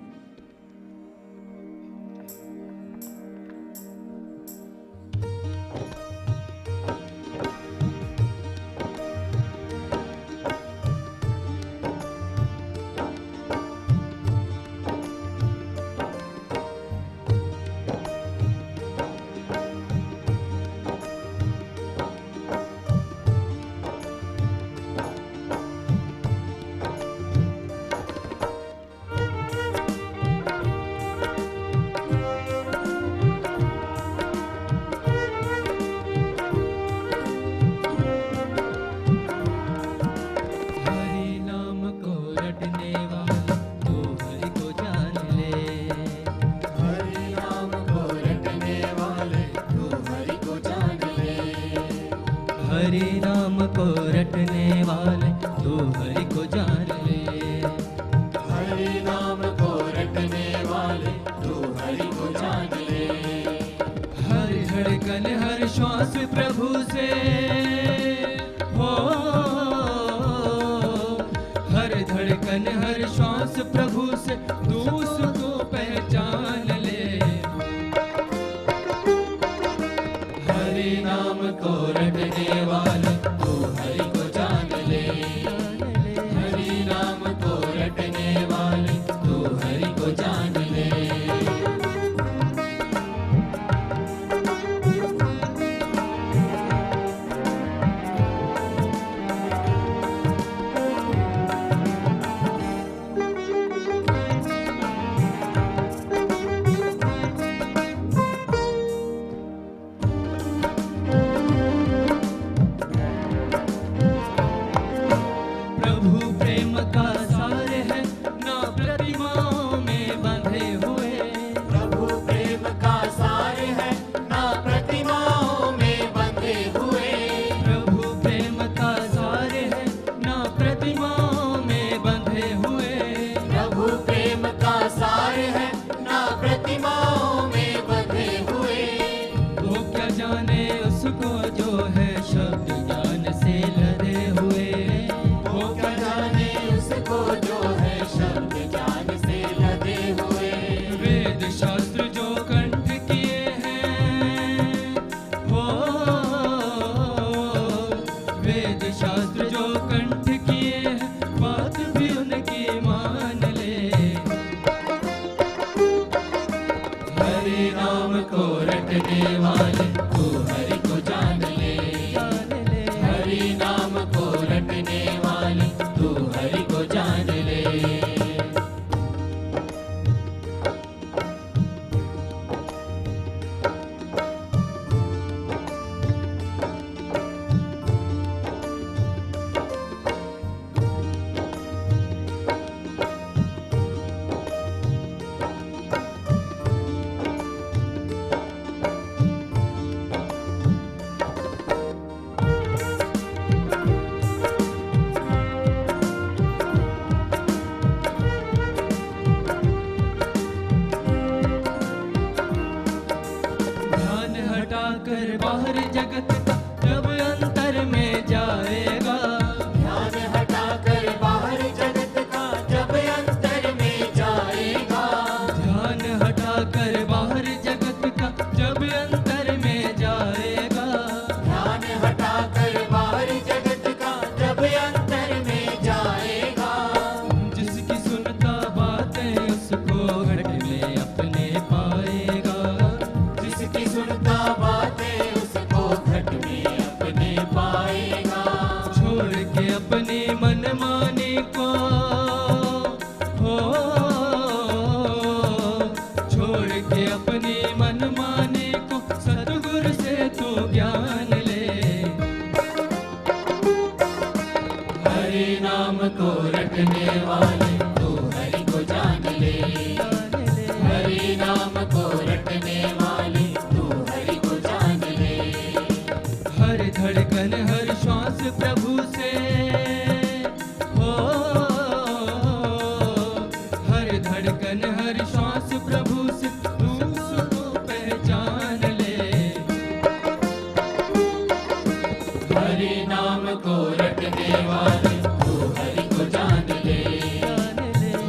Speaker 4: तू हरि को जान ले।
Speaker 1: हरि नाम को रटने वाले तू हरि को जान ले।
Speaker 4: हर धड़कन हर श्वास प्रभु से हो, हर धड़कन हर श्वास प्रभु से तू उसको पहचान ले।
Speaker 1: हरि नाम को रटने वाले तू हरि को जान ले। हरि नाम को रटने वाले तू हरि को जान ले।
Speaker 4: प्रभु प्रेम का सार है ना प्रतिमाओं में बंधे हुए।
Speaker 1: प्रभु प्रेम का सार है ना प्रतिमाओं में बंधे हुए।
Speaker 4: प्रभु प्रेम का सार है ना प्रतिमाओं में बंधे हुए।
Speaker 1: प्रभु प्रेम का सार है ना प्रतिमाओं में बंधे हुए।
Speaker 4: वो क्या जाने उसको जो है शब्द ज्ञान से लदे हुए।
Speaker 1: वो क्या जाने उसको जो है शब्द ज्ञान से लदे हुए।
Speaker 4: वेद शास्त्र जो कंठ किए हैं हो, वेद शास्त्र जो कंठ किए हैं बात भी उनकी मान ले।
Speaker 1: हरि नाम को रटने वाले तू हरि को जान ले। हरि नाम को रटने वाले तू हरि को जान ले।
Speaker 4: ध्यान हटाकर बाहर जगत का जब अंतर में जाएगा।
Speaker 1: ध्यान हटाकर बाहर जगत का जब अंतर में जाएगा।
Speaker 4: ध्यान हटाकर बाहर जगत का जब अंतर में जाएगा।
Speaker 1: ध्यान हटाकर बाहर जगत का जब अंतर में जाएगा।
Speaker 4: जिसकी सुनता बातें उसको घट में अपने पाएगा।
Speaker 1: जिसकी सुनता बातें उसको घट में अपने पाएगा।
Speaker 4: छोड़ के अपनी मनमानी को हो, छोड़ के अपनी मनमानी को सतगुरु से तू ज्ञान ले।
Speaker 1: हरि नाम को रटने वाले तू हरि को जान ले। हरि नाम को रटने वाले तू हरि को जान ले।
Speaker 4: हर धड़कन हर श्वास प्रभु से हो, हर धड़कन हर श्वास प्रभु से तू उसको पहचान ले।
Speaker 1: हरि नाम को रटने वाले तू हरि को जान ले।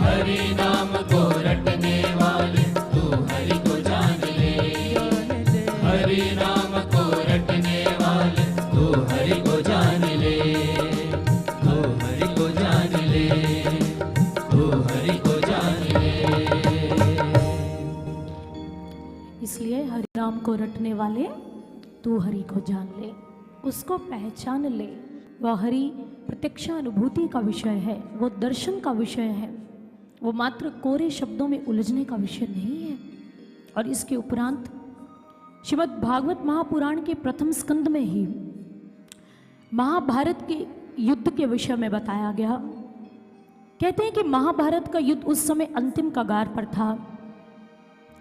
Speaker 1: हरि नाम को रटने वाले तू हरि को जान ले। हरि नाम को रटने वाले तू हरि को जान ले। तू हरि को जान ले। तू हरि को जान ले।
Speaker 2: इसलिए हरि नाम को रटने वाले तू हरि को जान ले, उसको पहचान ले। वह हरि प्रत्यक्षानुभूति का विषय है, वो दर्शन का विषय है, वो मात्र कोरे शब्दों में उलझने का विषय नहीं है। और इसके उपरांत श्रीमद् भागवत महापुराण के प्रथम स्कंद में ही महाभारत के युद्ध के विषय में बताया गया। कहते हैं कि महाभारत का युद्ध उस समय अंतिम कगार पर था।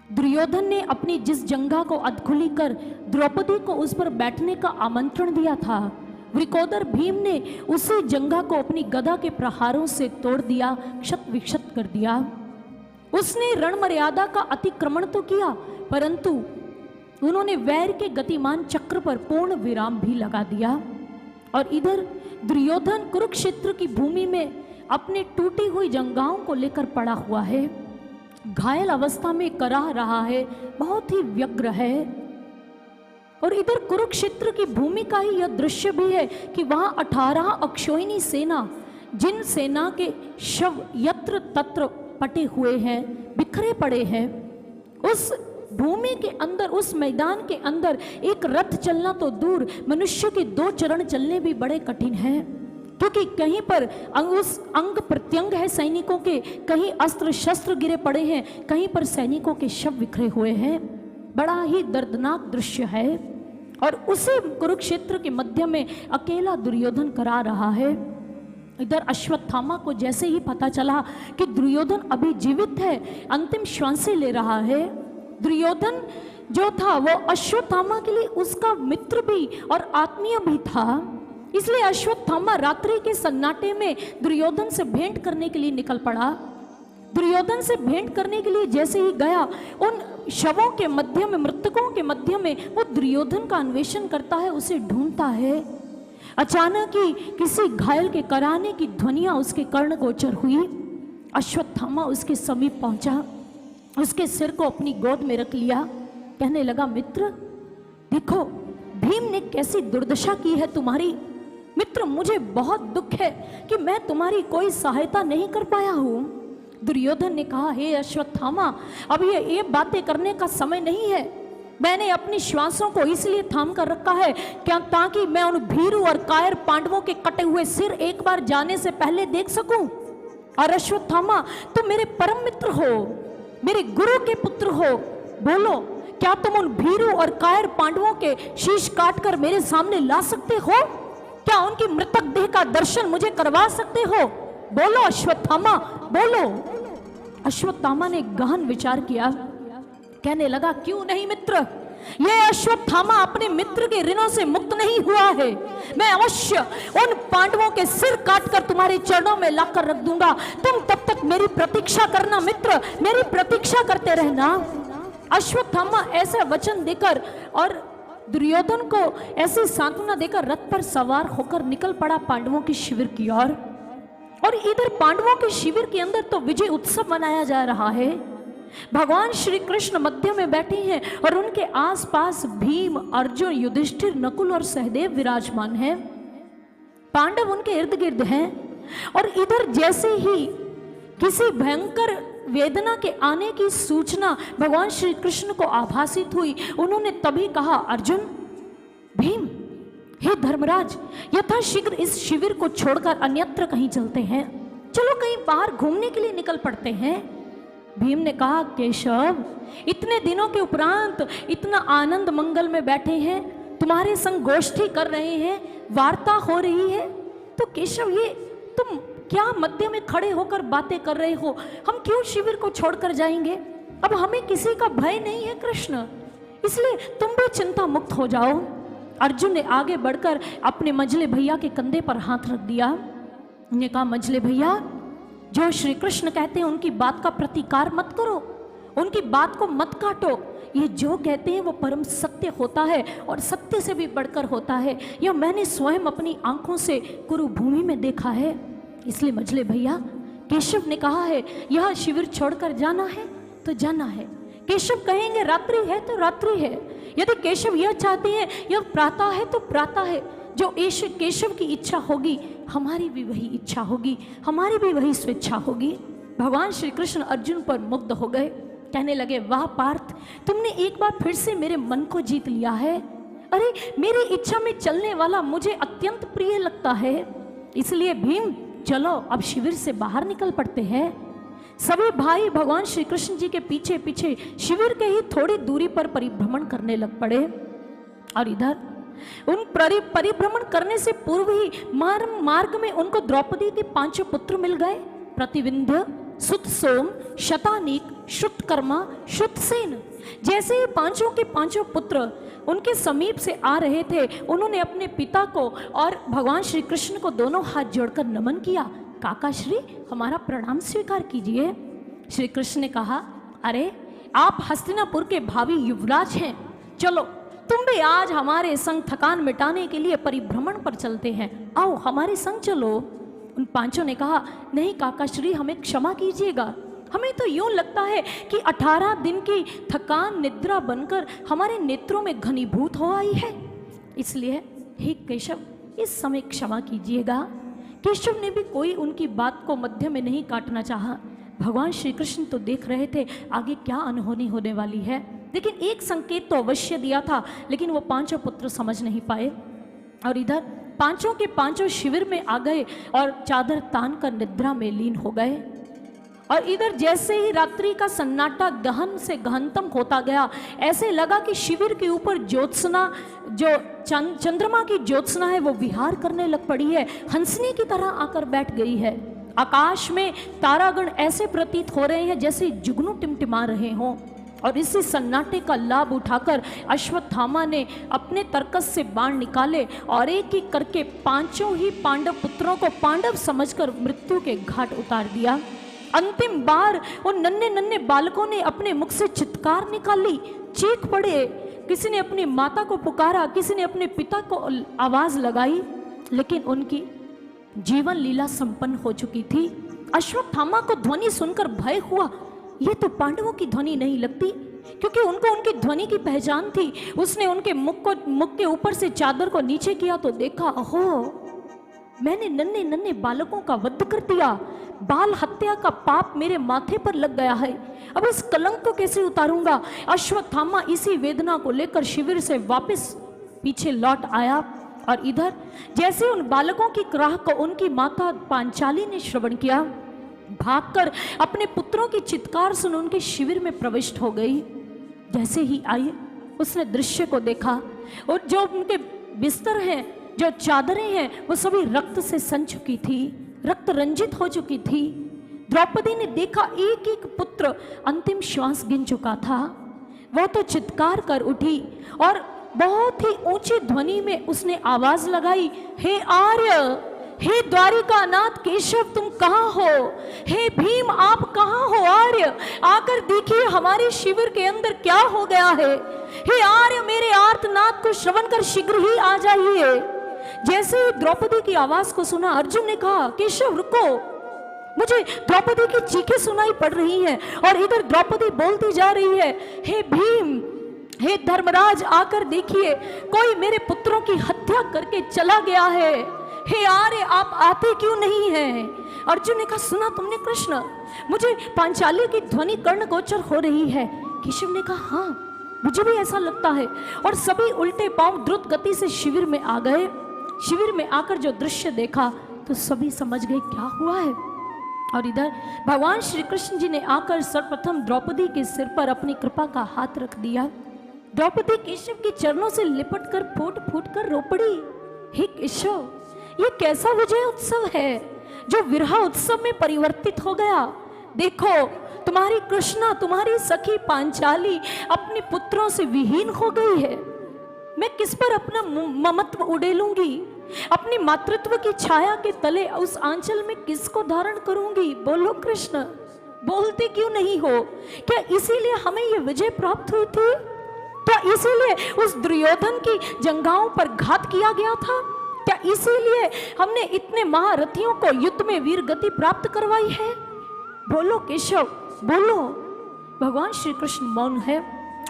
Speaker 2: दुर्योधन ने अपनी जिस जंघा को अधखुली कर द्रौपदी को उस पर बैठने का आमंत्रण दिया था, वृकोदर भीम ने उसी जंघा को अपनी गदा के प्रहारों से तोड़ दिया, क्षत विक्षत कर दिया। उसने रण मर्यादा का अतिक्रमण तो किया, परंतु उन्होंने वैर के गतिमान चक्र पर पूर्ण विराम भी लगा दिया। और इधर दुर्योधन कुरुक्षेत्र की भूमि में अपने टूटी हुई जंघाओं को लेकर पड़ा हुआ है, घायल अवस्था में कराह रहा है, बहुत ही व्यग्र है। और इधर कुरुक्षेत्र की भूमि का ही यह दृश्य भी है कि वहां 18 अक्षोहिणी सेना, जिन सेना के शव यत्र तत्र पटे हुए हैं, बिखरे पड़े हैं, उस भूमि के अंदर, उस मैदान के अंदर एक रथ चलना तो दूर, मनुष्य के 2 चरण चलने भी बड़े कठिन हैं, क्योंकि कहीं पर उस अंग प्रत्यंग है सैनिकों के, कहीं अस्त्र शस्त्र गिरे पड़े हैं, कहीं पर सैनिकों के शव बिखरे हुए हैं। बड़ा ही दर्दनाक दृश्य है। और उसी कुरुक्षेत्र के मध्य में अकेला दुर्योधन करा रहा है। इधर अश्वत्थामा को जैसे ही पता चला कि दुर्योधन अभी जीवित है, अंतिम श्वासें ले रहा है, दुर्योधन जो था वो अश्वत्थामा के लिए उसका मित्र भी और आत्मीय भी था, इसलिए अश्वत्थामा रात्रि के सन्नाटे में दुर्योधन से भेंट करने के लिए निकल पड़ा। दुर्योधन से भेंट करने के लिए जैसे ही गया, उन शवों के मध्य में, मृतकों के मध्य में वो दुर्योधन का अन्वेषण करता है, उसे ढूंढता है। अचानक ही किसी घायल के कराने की ध्वनियां उसके कर्ण गोचर हुई। अश्वत्थामा उसके समीप पहुंचा, उसके सिर को अपनी गोद में रख लिया, कहने लगा, मित्र देखो भीम ने कैसी दुर्दशा की है तुम्हारी। मित्र, मुझे बहुत दुख है कि मैं तुम्हारी कोई सहायता नहीं कर पाया हूं। दुर्योधन ने कहा, हे अश्वत्थामा, अब ये बातें करने का समय नहीं है। मैंने अपनी श्वासों को इसलिए थाम कर रखा है क्या, ताकि मैं उन भीरू और कायर पांडवों के कटे हुए सिर एक बार जाने से पहले देख सकूं। और अश्वत्थामा, तुम मेरे परम मित्र हो, मेरे गुरु के पुत्र हो, बोलो क्या तुम उन भीरू और कायर पांडवों के शीश काटकर मेरे सामने ला सकते हो? क्या उनकी मृतक देह का दर्शन मुझे करवा सकते हो? बोलो अश्वत्थामा, बोलो। अश्वत्थामा ने गहन विचार किया, कहने लगा, क्यों नहीं मित्र, यह अश्वत्थामा अपने मित्र के ऋणों से मुक्त नहीं हुआ है। मैं अवश्य उन पांडवों के सिर काटकर तुम्हारे चरणों में लाकर रख दूंगा। तुम तब तक मेरी प्रतीक्षा करना मित्र, मेरी प्रतीक्षा करते रहना। अश्वत्थामा ऐसा वचन देकर और दुर्योधन को ऐसी सांत्वना देकर रथ पर सवार होकर निकल पड़ा पांडवों के शिविर की ओर। और इधर पांडवों के शिविर के अंदर तो विजय उत्सव मनाया जा रहा है। भगवान श्री कृष्ण मध्य में बैठे हैं और उनके आसपास भीम, अर्जुन, युधिष्ठिर, नकुल और सहदेव विराजमान हैं। पांडव उनके इर्द गिर्द हैं। और इधर जैसे ही किसी भयंकर वेदना के आने की सूचना भगवान श्री कृष्ण को आभासित हुई, उन्होंने तभी कहा, अर्जुन, भीम, हे धर्मराज, यथाशीघ्र इस शिविर को छोड़कर अन्यत्र कहीं चलते हैं। चलो कहीं बाहर घूमने के लिए निकल पड़ते हैं। भीम ने कहा, केशव, इतने दिनों के उपरांत इतना आनंद मंगल में बैठे हैं, तुम्हारे संग गोष्ठी कर रहे हैं, वार्ता हो रही है, तो केशव ये तुम क्या मध्य में खड़े होकर बातें कर रहे हो? हम क्यों शिविर को छोड़कर जाएंगे? अब हमें किसी का भय नहीं है कृष्ण, इसलिए तुम भी चिंता मुक्त हो जाओ। अर्जुन ने आगे बढ़कर अपने मंझले भैया के कंधे पर हाथ रख दिया। उन्होंने कहा, मंझले भैया, जो श्री कृष्ण कहते हैं उनकी बात का प्रतिकार मत करो, उनकी बात को मत काटो। ये जो कहते हैं वो परम सत्य होता है और सत्य से भी बढ़कर होता है। यह मैंने स्वयं अपनी आंखों से कुरुभूमि में देखा है। इसलिए मंझले भैया, केशव ने कहा है यह शिविर छोड़कर जाना है तो जाना है। केशव कहेंगे रात्रि है तो रात्रि है। यदि केशव यह चाहते हैं यह प्रातः है तो प्रातः है। जो केशव की इच्छा होगी हमारी भी वही इच्छा होगी, हमारी भी वही स्वेच्छा होगी। भगवान श्री कृष्ण अर्जुन पर मुग्ध हो गए, कहने लगे, वाह पार्थ, तुमने एक बार फिर से मेरे मन को जीत लिया है। अरे मेरी इच्छा में चलने वाला मुझे अत्यंत प्रिय लगता है। इसलिए भीम, चलो अब शिविर से बाहर निकल पड़ते हैं। सभी भाई भगवान श्री कृष्ण जी के पीछे पीछे शिविर के ही थोड़ी दूरी पर परिभ्रमण करने लग पड़े। और इधर उन परिभ्रमण करने से पूर्व ही मार्ग में उनको द्रौपदी के 5 पुत्र मिल गए, प्रतिविंध्य, सुतसोम, शतानीक, श्रुतकर्मा, श्रुतसेन। जैसे ही 5 के 5 पुत्र उनके समीप से आ रहे थे, उन्होंने अपने पिता को और भगवान श्री कृष्ण को दोनों हाथ जोड़कर नमन किया। काका श्री, हमारा प्रणाम स्वीकार कीजिए। श्री कृष्ण ने कहा, अरे आप हस्तिनापुर के भावी युवराज हैं, चलो तुम भी आज हमारे संग थकान मिटाने के लिए परिभ्रमण पर चलते हैं, आओ हमारे संग चलो। उन पांचों ने कहा, नहीं काका श्री, हमें क्षमा कीजिएगा, हमें तो यूं लगता है कि 18 दिन की थकान निद्रा बनकर हमारे नेत्रों में घनीभूत हो आई है, इसलिए हे केशव इस समय क्षमा कीजिएगा। केशव ने भी कोई उनकी बात को मध्य में नहीं काटना चाहा। भगवान श्री कृष्ण तो देख रहे थे आगे क्या अनहोनी होने वाली है, लेकिन एक संकेत तो अवश्य दिया था, लेकिन वो पांचों पुत्र समझ नहीं पाए। और इधर पांचों के पांचों शिविर में आ गए और चादर तान कर निद्रा में लीन हो गए। और इधर जैसे ही रात्रि का सन्नाटा गहन से गहनतम होता गया, ऐसे लगा कि शिविर के ऊपर ज्योत्सना, जो चंद्रमा की ज्योत्सना है, वो विहार करने लग पड़ी है, हंसने की तरह आकर बैठ गई है। आकाश में तारागण ऐसे प्रतीत हो रहे हैं जैसे जुगनू टिमटिमा रहे हों। और इसी सन्नाटे का लाभ उठाकर अश्वत्थामा ने अपने तरकस से बाण निकाले और एक एक करके पांचों ही पांडव पुत्रों को पांडव समझकर मृत्यु के घाट उतार दिया। अंतिम बार उन नन्हे नन्हे बालकों ने अपने मुख से चित्कार निकाली, चीख पड़े, किसी ने अपनी माता को पुकारा, किसी ने अपने पिता को आवाज लगाई, लेकिन उनकी जीवन लीला संपन्न हो चुकी थी। अश्वत्थामा को ध्वनि सुनकर भय हुआ, ये तो पांडवों की ध्वनि नहीं लगती, क्योंकि उनको उनकी ध्वनि की पहचान थी। उसने उनके मुख के ऊपर से चादर को नीचे किया तो देखा, ओहो मैंने नन्हे नन्हे बालकों का वध कर दिया, बाल हत्या का पाप मेरे माथे पर लग गया है, अब इस कलंक को कैसे उतारूंगा। अश्वत्थामा इसी वेदना को लेकर शिविर से वापस पीछे लौट आया। और इधर जैसे उन बालकों की क्राह को उनकी माता पांचाली ने श्रवण किया, भागकर अपने पुत्रों की चित्कार सुन उनके शिविर में प्रविष्ट हो गई। जैसे ही आई उसने दृश्य को देखा, और जो उनके बिस्तर हैं, जो चादरें हैं, वो सभी रक्त से सन चुकी थी, रक्त रंजित हो चुकी थी। द्रौपदी ने देखा एक एक पुत्र अंतिम श्वास गिन चुका था। वह तो चित्कार कर उठी और बहुत ही ऊंची ध्वनि में उसने आवाज लगाई, हे आर्य, हे द्वारिकानाथ केशव तुम कहाँ हो, हे भीम आप कहाँ हो आर्य, आकर देखिए हमारे शिविर के अंदर क्या हो गया है। हे आर्य मेरे आर्तनाद को श्रवण कर शीघ्र ही आ जाइए। जैसे ही द्रौपदी की आवाज को सुना, अर्जुन ने कहा, केशव रुको, मुझे द्रौपदी की चीखें सुनाई पड़ रही हैं। और इधर द्रौपदी बोलती जा रही है, हे भीम, हे धर्मराज आकर देखिए, कोई मेरे पुत्रों की हत्या करके चला गया है। हे आर्य आप आते क्यों नहीं हैं? अर्जुन ने कहा, सुना तुमने कृष्ण, मुझे पांचाली की ध्वनि कर्ण गोचर हो रही है। केशव ने कहा, हाँ मुझे भी ऐसा लगता है। और सभी उल्टे पांव द्रुत गति से शिविर में आ गए। शिविर में आकर जो दृश्य देखा तो सभी समझ गए क्या हुआ है। और इधर भगवान श्री कृष्ण जी ने आकर सर्वप्रथम द्रौपदी के सिर पर अपनी कृपा का हाथ रख दिया। द्रौपदी केशव के चरणों से लिपट कर फूट फूट कर रो पड़ी, हे केशव ये कैसा विजय उत्सव है जो विरह उत्सव में परिवर्तित हो गया। देखो तुम्हारी कृष्णा, तुम्हारी सखी पांचाली अपने पुत्रों से विहीन हो गई है। मैं किस पर अपना ममत्व उड़ेलूंगी? अपनी मातृत्व की छाया के तले उस आंचल में किसको धारण करूंगी? बोलो कृष्ण, बोलते क्यों नहीं हो? क्या इसीलिए हमें ये विजय प्राप्त हुई थी? क्या इसीलिए उस दुर्योधन की जंघाओं पर घात किया गया था? क्या इसीलिए हमने इतने महारथियों को युद्ध में वीर गति प्राप्त करवाई है? बोलो केशव, बोलो। भगवान श्री कृष्ण मौन है।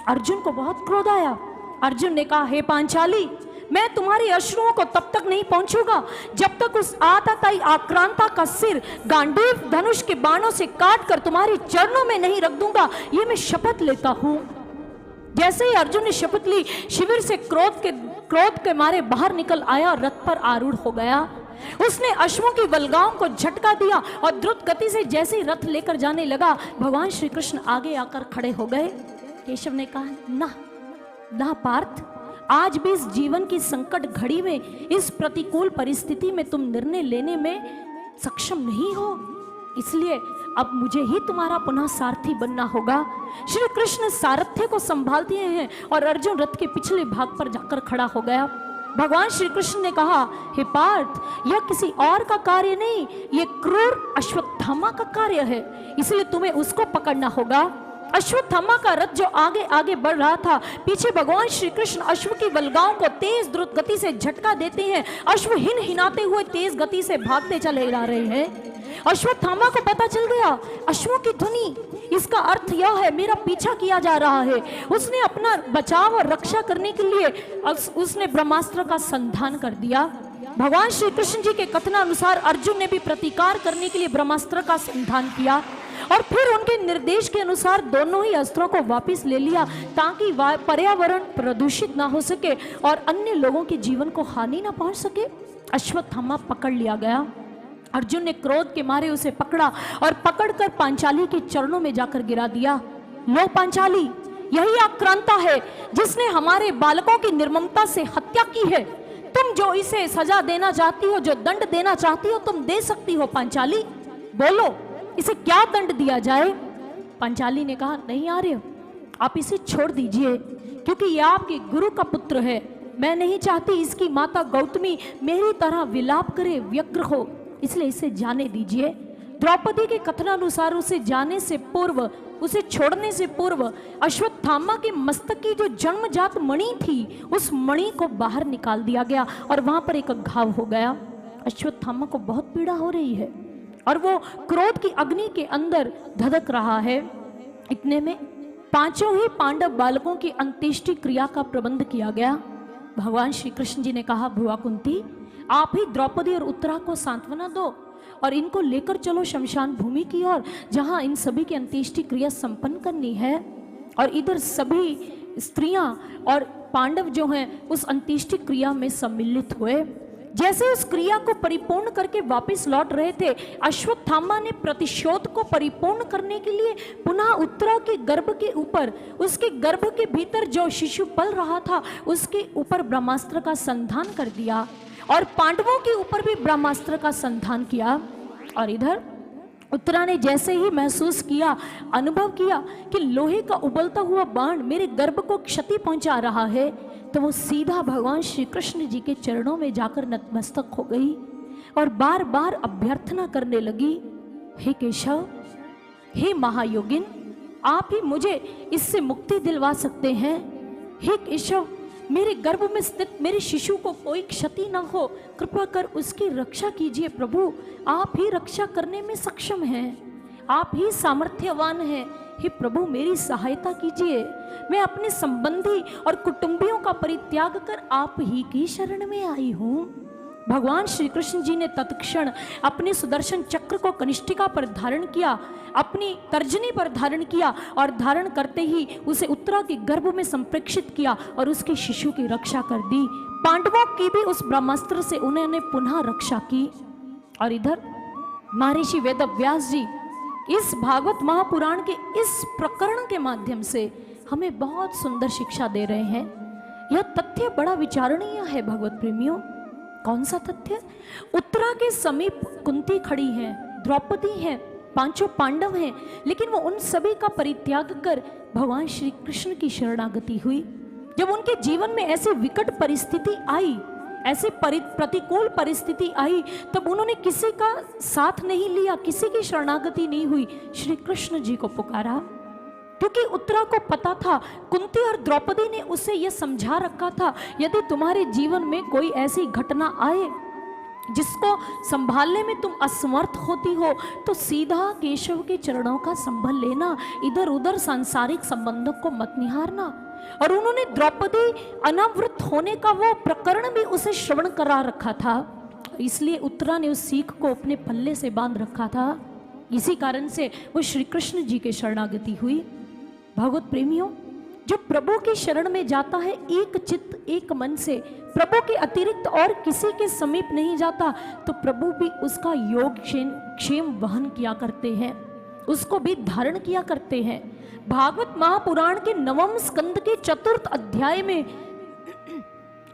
Speaker 2: अर्जुन को बहुत क्रोध आया। अर्जुन ने कहा, हे पांचाली, मैं तुम्हारे अश्रुओं को तब तक नहीं पहुंचूंगा जब तक उस आतताई आक्रांता का सिर गांडीव धनुष के बाणों से काट कर तुम्हारे चरणों में नहीं रख दूंगा। ये मैं शपथ लेता हूं। जैसे ही अर्जुन ने शपथ ली, शिविर से क्रोध के मारे बाहर निकल आया और रथ पर आरूढ़ हो गया। उसने अश्वों की वल्गाओं को झटका दिया और द्रुत गति से जैसे ही रथ लेकर जाने लगा, भगवान श्री कृष्ण आगे आकर खड़े हो गए। केशव ने कहा, ना पार्थ, आज भी इस जीवन की संकट घड़ी में, इस प्रतिकूल परिस्थिति में तुम निर्णय लेने में सक्षम नहीं हो। इसलिए अब मुझे ही तुम्हारा पुनः सारथी बनना होगा। श्री कृष्ण सारथ्य को संभाल दिए हैं और अर्जुन रथ के पिछले भाग पर जाकर खड़ा हो गया। भगवान श्री कृष्ण ने कहा, हे पार्थ, यह किसी और का कार्य नहीं, यह क्रूर अश्वत्थामा का कार्य है, इसलिए तुम्हें उसको पकड़ना होगा। अश्वत्थामा का रथ जो आगे आगे बढ़ रहा था, पीछे भगवान श्री कृष्ण अश्व की वल्गाओं को तेज द्रुत गति से झटका देते हैं। अश्व हिन हिनाते हुए तेज गति से भागते चले जा रहे हैं। अश्वत्थामा को पता चल गया, अश्वों की ध्वनि, इसका अर्थ यह है मेरा पीछा किया जा रहा है। उसने अपना बचाव और रक्षा करने के लिए उसने ब्रह्मास्त्र का संधान कर दिया। भगवान श्री कृष्ण जी के कथनानुसार अर्जुन ने भी प्रतिकार करने के लिए ब्रह्मास्त्र का संधान किया और फिर उनके निर्देश के अनुसार दोनों ही अस्त्रों को वापस ले लिया ताकि पर्यावरण प्रदूषित ना हो सके और अन्य लोगों के जीवन को हानि ना पहुंच सके। अश्वत्थामा पकड़ लिया गया। अर्जुन ने क्रोध के मारे उसे पकड़ा और पकड़कर पांचाली के चरणों में जाकर गिरा दिया। लो पांचाली, यही आक्रांता है जिसने हमारे बालकों की निर्ममता से हत्या की है। तुम जो इसे सजा देना चाहती हो, जो दंड देना चाहती हो, तुम दे सकती हो। पांचाली बोलो, इसे क्या दंड दिया जाए? पांचाली ने कहा, नहीं आर्य, आप इसे छोड़ दीजिए क्योंकि यह आपके गुरु का पुत्र है। मैं नहीं चाहती इसकी माता गौतमी मेरी तरह विलाप करे, व्यग्र हो, इसलिए इसे जाने दीजिए। द्रौपदी के कथनानुसार उसे जाने से पूर्व, उसे छोड़ने से पूर्व अश्वत्थामा के मस्तक की जो जन्मजात मणि थी, उस मणि को बाहर निकाल दिया गया और वहां पर एक घाव हो गया। अश्वत्थामा को बहुत पीड़ा हो रही है और वो क्रोध की अग्नि के अंदर धधक रहा है। इतने में पांचों ही पांडव बालकों की अंत्येष्टि क्रिया का प्रबंध किया गया। भगवान श्री कृष्ण जी ने कहा, भुआ कुंती, आप ही द्रौपदी और उत्तरा को सांत्वना दो और इनको लेकर चलो शमशान भूमि की ओर, जहां इन सभी की अंत्येष्टि क्रिया संपन्न करनी है। और इधर सभी स्त्रियां और पांडव जो हैं उस अंत्येष्टि क्रिया में सम्मिलित हुए। जैसे उस क्रिया को परिपूर्ण करके वापस लौट रहे थे, अश्वत्थामा ने प्रतिशोध को परिपूर्ण करने के लिए पुनः उत्तरा के गर्भ के ऊपर, उसके गर्भ के भीतर जो शिशु पल रहा था, उसके ऊपर ब्रह्मास्त्र का संधान कर दिया और पांडवों के ऊपर भी ब्रह्मास्त्र का संधान किया। और इधर उत्तरा ने जैसे ही महसूस किया, अनुभव किया कि लोहे का उबलता हुआ बाण मेरे गर्भ को क्षति पहुंचा रहा है, तो वो सीधा भगवान श्री कृष्ण जी के चरणों में जाकर नतमस्तक हो गई और बार बार अभ्यर्थना करने लगी, हे केशव, हे महायोगिन, आप ही मुझे इससे मुक्ति दिलवा सकते हैं। हे केशव, मेरे गर्भ में स्थित मेरे शिशु को कोई क्षति न हो, कृपा कर उसकी रक्षा कीजिए प्रभु। आप ही रक्षा करने में सक्षम हैं, आप ही सामर्थ्यवान हैं। हे प्रभु, मेरी सहायता कीजिए। मैं अपने संबंधी और कुटुंबियों का परित्याग कर आप ही की शरण में आई हूँ। भगवान श्री कृष्ण जी ने तत्क्षण अपने सुदर्शन चक्र को कनिष्ठिका पर धारण किया, अपनी तर्जनी पर धारण किया और धारण करते ही उसे उत्तरा के गर्भ में संप्रेक्षित किया और उसके शिशु की रक्षा कर दी। पांडवों की भी उस ब्रह्मास्त्र से उन्होंने पुनः रक्षा की। और इधर महर्षि वेदव्यास जी इस भागवत महापुराण के इस प्रकरण के माध्यम से हमें बहुत सुंदर शिक्षा दे रहे हैं। यह तथ्य बड़ा विचारणीय है भगवत प्रेमियों। कौन सा तथ्य? उत्तरा के समीप कुंती खड़ी है, द्रौपदी है, पांचों पांडव हैं, लेकिन वो उन सभी का परित्याग कर भगवान श्री कृष्ण की शरणागति हुई। जब उनके जीवन में ऐसी विकट परिस्थिति आई, ऐसी प्रतिकूल परिस्थिति आई, तब उन्होंने किसी का साथ नहीं लिया, किसी की शरणागति नहीं हुई, श्री कृष्ण जी को पुकारा। क्योंकि उत्तरा को पता था, कुंती और द्रौपदी ने उसे यह समझा रखा था, यदि तुम्हारे जीवन में कोई ऐसी घटना आए जिसको संभालने में तुम असमर्थ होती हो, तो सीधा केशव के चरणों का संभल लेना, इधर उधर सांसारिक संबंधों को मत निहारना। और उन्होंने द्रौपदी अनावृत होने का वो प्रकरण भी उसे श्रवण करा रखा था, इसलिए उत्तरा ने उस सीख को अपने पल्ले से बांध रखा था। इसी कारण से वो श्री कृष्ण जी के शरणागति हुई। भगवत प्रेमियों, जो प्रभु की शरण में जाता है एक चित्त एक मन से, प्रभु के अतिरिक्त और किसी के समीप नहीं जाता, तो प्रभु भी उसका योग क्षेम वहन किया करते हैं, उसको भी धारण किया करते हैं। भागवत महापुराण के 9वें स्कंद के 4th अध्याय में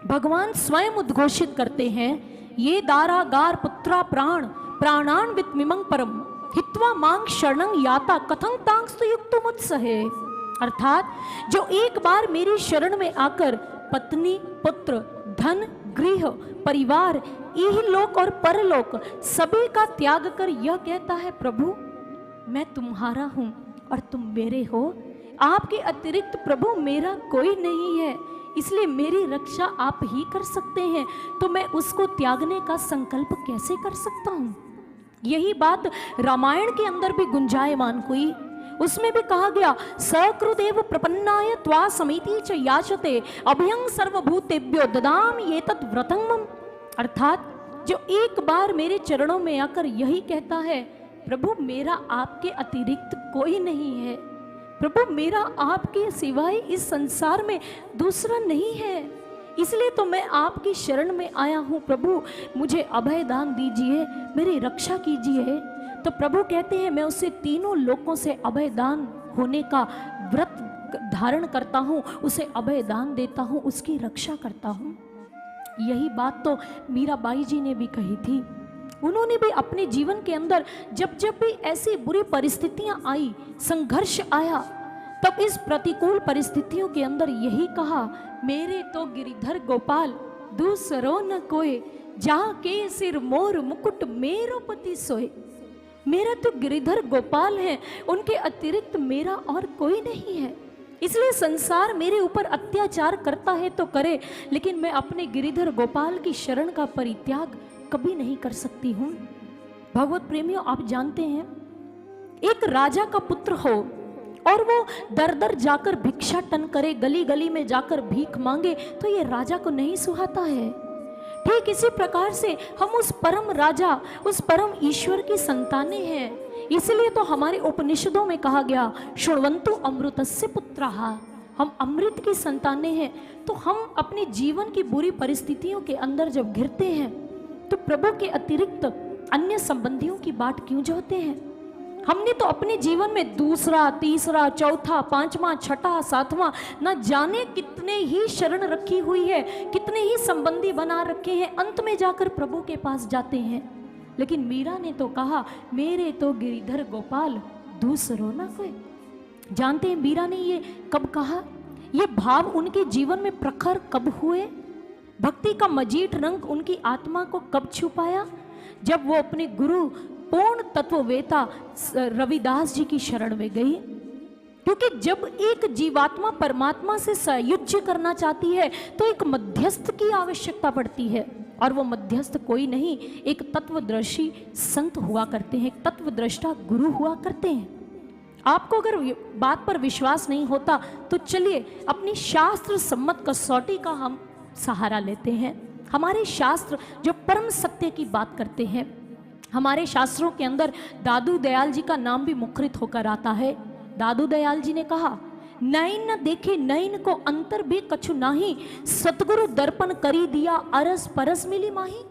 Speaker 2: भगवान स्वयं उद्घोषित करते हैं, ये दारागार पुत्रा प्राण प्राणान्वित मिमं परम हित्वा मांग शरणं याता कथं तांस्तु युक्तमुत्सहे। अर्थात जो एक बार मेरी शरण में आकर पत्नी, पुत्र, धन, गृह, परिवार, इहलोक और परलोक सभी का त्याग कर यह कहता है, प्रभु मैं तुम्हारा हूं और तुम मेरे हो, आपके अतिरिक्त प्रभु मेरा कोई नहीं है, इसलिए मेरी रक्षा आप ही कर सकते हैं, तो मैं उसको त्यागने का संकल्प कैसे कर सकता हूं। यही बात रामायण के अंदर भी गुंजायमान हुई। उसमें भी कहा गया, सकृदेव प्रपन्नाय त्वा समिति च याचते अभयं सर्वभूतेभ्यो ददामि एतत् व्रतं मम। अर्थात जो एक बार मेरे चरणों में आकर यही कहता है, प्रभु मेरा आपके अतिरिक्त कोई नहीं है, प्रभु मेरा आपके सिवाय इस संसार में दूसरा नहीं है, इसलिए तो मैं आपकी शरण में आया हूँ, प्रभु मुझे अभय दान दीजिए, मेरी रक्षा कीजिए। तो प्रभु कहते हैं, मैं उसे तीनों लोकों से अभय दान होने का व्रत धारण करता हूँ, उसे अभय दान देता हूँ, उसकी रक्षा करता हूँ। यही बात तो मीराबाई जी ने भी कही थी। उन्होंने भी अपने जीवन के अंदर जब जब भी ऐसी बुरी परिस्थितियां आई, संघर्ष आया, तब इस प्रतिकूल परिस्थितियों के अंदर यही कहा, मेरे तो गिरिधर गोपाल दूसरो न कोई, जाके सिर मोर मुकुट मेरो पति सोए। मेरा तो गिरिधर गोपाल है, उनके अतिरिक्त मेरा और कोई नहीं है, इसलिए संसार मेरे ऊपर अत्याचार करता है तो करे, लेकिन मैं अपने गिरिधर गोपाल की शरण का परित्याग कभी नहीं कर सकती हूँ। भगवत प्रेमियों, आप जानते हैं, एक राजा का पुत्र हो और वो दर दर जाकर भिक्षाटन करे, गली गली में जाकर भीख मांगे, तो ये राजा को नहीं सुहाता है। ठीक इसी प्रकार से हम उस परम राजा, उस परम ईश्वर की संतानें हैं। इसलिए तो हमारे उपनिषदों में कहा गया, शृण्वन्तु अमृतस्य पुत्राः, हम अमृत की संतानें हैं। तो हम अपने जीवन की बुरी परिस्थितियों के अंदर जब घिरते हैं, तो प्रभु के अतिरिक्त अन्य संबंधियों की बाट क्यों जोहते हैं। हमने तो अपने जीवन में दूसरा, तीसरा, चौथा, पांचवा, छठा, सातवां न जाने कितने ही शरण रखी हुई है, कितने ही संबंधी बना रखे हैं, अंत में जाकर प्रभु के पास जाते हैं। लेकिन मीरा ने तो कहा, मेरे तो गिरिधर गोपाल दूसरो ना कोई। जानते हैं मीरा ने ये कब कहा, ये भाव उनके जीवन में प्रखर कब हुए, भक्ति का मजीठ रंग उनकी आत्मा को कब छुपाया, जब वो अपने गुरु पूर्ण तत्ववेता रविदास जी की शरण में गई। क्योंकि जब एक जीवात्मा परमात्मा से सायुज्य करना चाहती है, तो एक मध्यस्थ की आवश्यकता पड़ती है, और वो मध्यस्थ कोई नहीं, एक तत्वदर्शी संत हुआ करते हैं, एक तत्वदृष्टा गुरु हुआ करते हैं। आपको अगर बात पर विश्वास नहीं होता, तो चलिए अपनी शास्त्र सम्मत कसौटी का हम सहारा लेते हैं। हमारे शास्त्र जो परम सत्य की बात करते हैं, हमारे शास्त्रों के अंदर दादू दयाल जी का नाम भी मुखरित होकर आता है। दादू दयाल जी ने कहा, नैन न देखे नैन को अंतर भी कछु नाही, सतगुरु दर्पण करी दिया अरस परस मिली माही।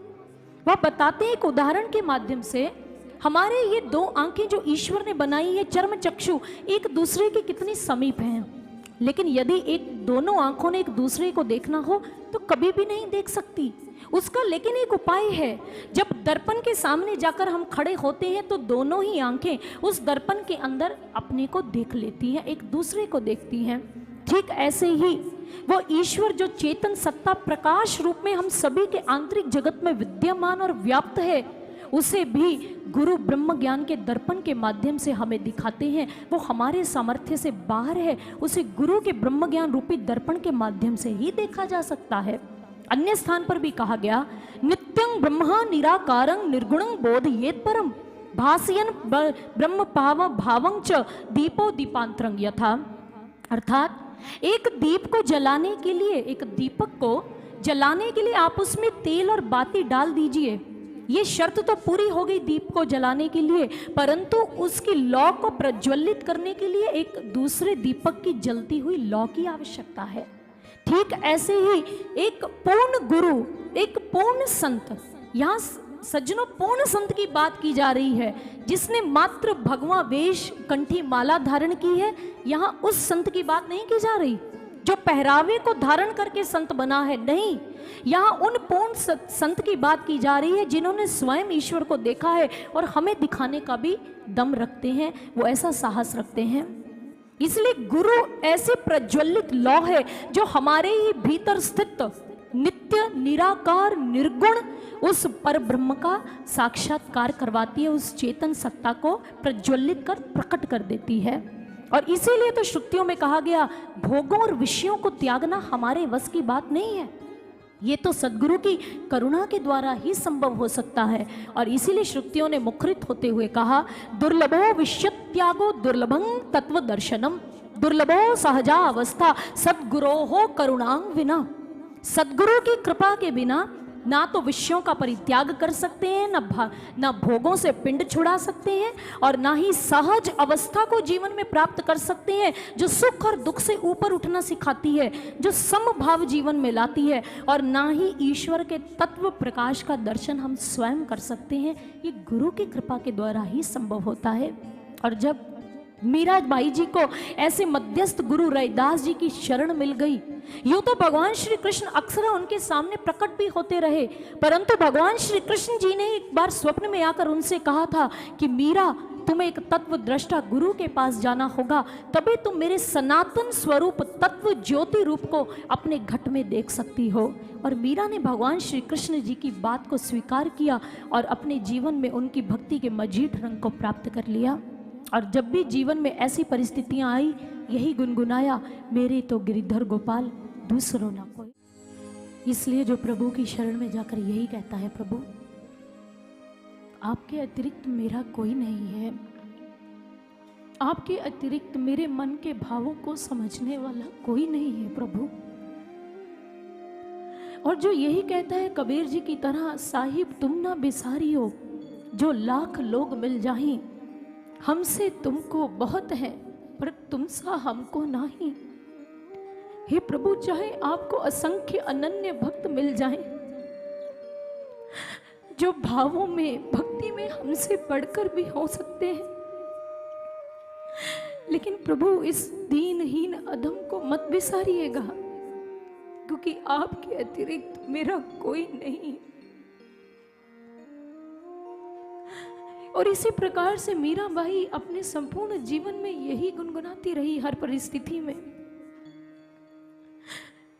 Speaker 2: वह बताते हैं एक उदाहरण के माध्यम से, हमारे ये दो आंखें जो ईश्वर ने बनाई है, चर्म चक्षु, एक दूसरे के कितनी समीप हैं, लेकिन यदि एक दोनों आंखों ने एक दूसरे को देखना हो तो कभी भी नहीं देख सकती। उसका लेकिन एक उपाय है, जब दर्पण के सामने जाकर हम खड़े होते हैं तो दोनों ही आंखें उस दर्पण के अंदर अपने को देख लेती हैं, एक दूसरे को देखती हैं। ठीक ऐसे ही वो ईश्वर जो चेतन सत्ता प्रकाश रूप में हम सभी के आंतरिक जगत में विद्यमान और व्याप्त है, उसे भी गुरु ब्रह्म ज्ञान के दर्पण के माध्यम से हमें दिखाते हैं। वो हमारे सामर्थ्य से बाहर है, उसे गुरु के ब्रह्म ज्ञान रूपी दर्पण के माध्यम से ही देखा जा सकता है। अन्य स्थान पर भी कहा गया, नित्यं ब्रह्मा निराकारं निर्गुणं बोधयेत् परम भासयन् ब्रह्म पाव भावं च दीपो दीपांतरं यथा। अर्थात एक दीप को जलाने के लिए, एक दीपक को जलाने के लिए आप उसमें तेल और बाती डाल दीजिए, ये शर्त तो पूरी हो गई दीप को जलाने के लिए, परंतु उसकी लौ को प्रज्वलित करने के लिए एक दूसरे दीपक की जलती हुई लौ की आवश्यकता है। ठीक ऐसे ही एक पूर्ण गुरु, एक पूर्ण संत, यहाँ सज्जनों पूर्ण संत की बात की जा रही है, जिसने मात्र भगवा वेश कंठी माला धारण की है। यहाँ उस संत की बात नहीं की जा रही। जो पहरावे को धारण करके संत बना है, नहीं। यहाँ उन पूर्ण संत की बात की जा रही है जिन्होंने स्वयं ईश्वर को देखा है और हमें दिखाने का भी दम रखते हैं, वो ऐसा साहस रखते हैं। इसलिए गुरु ऐसे प्रज्वलित लौ है जो हमारे ही भीतर स्थित नित्य निराकार निर्गुण उस पर ब्रह्म का साक्षात्कार करवाती है, उस चेतन सत्ता को प्रज्वलित कर प्रकट कर देती है। और इसीलिए तो श्रुतियों में कहा गया भोगों और विषयों को त्यागना हमारे वश की बात नहीं है, ये तो सदगुरु की करुणा के द्वारा ही संभव हो सकता है। और इसीलिए श्रुतियों ने मुखरित होते हुए कहा दुर्लभो विषय त्यागो दुर्लभं तत्व दर्शनम, दुर्लभो सहजा अवस्था सदगुरोहो करुणांग विना। सदगुरु की कृपा के बिना ना तो विषयों का परित्याग कर सकते हैं, ना भोगों से पिंड छुड़ा सकते हैं, और ना ही सहज अवस्था को जीवन में प्राप्त कर सकते हैं जो सुख और दुख से ऊपर उठना सिखाती है, जो समभाव जीवन में लाती है, और ना ही ईश्वर के तत्व प्रकाश का दर्शन हम स्वयं कर सकते हैं। ये गुरु की कृपा के द्वारा ही संभव होता है। और जब मीराबाई जी को ऐसे मध्यस्थ गुरु रैदास जी की शरण मिल गई, यूं तो भगवान श्री कृष्ण अक्सर उनके सामने प्रकट भी होते रहे, परंतु भगवान श्री कृष्ण जी ने एक बार स्वप्न में आकर उनसे कहा था कि मीरा, तुम्हें एक तत्व दृष्टा गुरु के पास जाना होगा, तभी तुम मेरे सनातन स्वरूप तत्व ज्योति रूप को अपने घट में देख सकती हो। और मीरा ने भगवान श्री कृष्ण जी की बात को स्वीकार किया और अपने जीवन में उनकी भक्ति के मजीठ रंग को प्राप्त कर लिया। और जब भी जीवन में ऐसी परिस्थितियां आई, यही गुनगुनाया, मेरे तो गिरिधर गोपाल दूसरों ना कोई। इसलिए जो प्रभु की शरण में जाकर यही कहता है, प्रभु आपके अतिरिक्त मेरा कोई नहीं है, आपके अतिरिक्त मेरे मन के भावों को समझने वाला कोई नहीं है प्रभु। और जो यही कहता है कबीर जी की तरह, साहिब तुम ना बिसारी हो, जो लाख लोग मिल जाएं, हमसे तुमको बहुत है पर तुमसा हमको नहीं। हे प्रभु, चाहे आपको असंख्य अनन्य भक्त मिल जाएं, जो भावों में भक्ति में हमसे बढ़कर भी हो सकते हैं, लेकिन प्रभु इस दीनहीन अधम को मत बिसारिएगा, क्योंकि आपके अतिरिक्त मेरा कोई नहीं। और इसी प्रकार से मीराबाई अपने संपूर्ण जीवन में यही गुनगुनाती रही हर परिस्थिति में,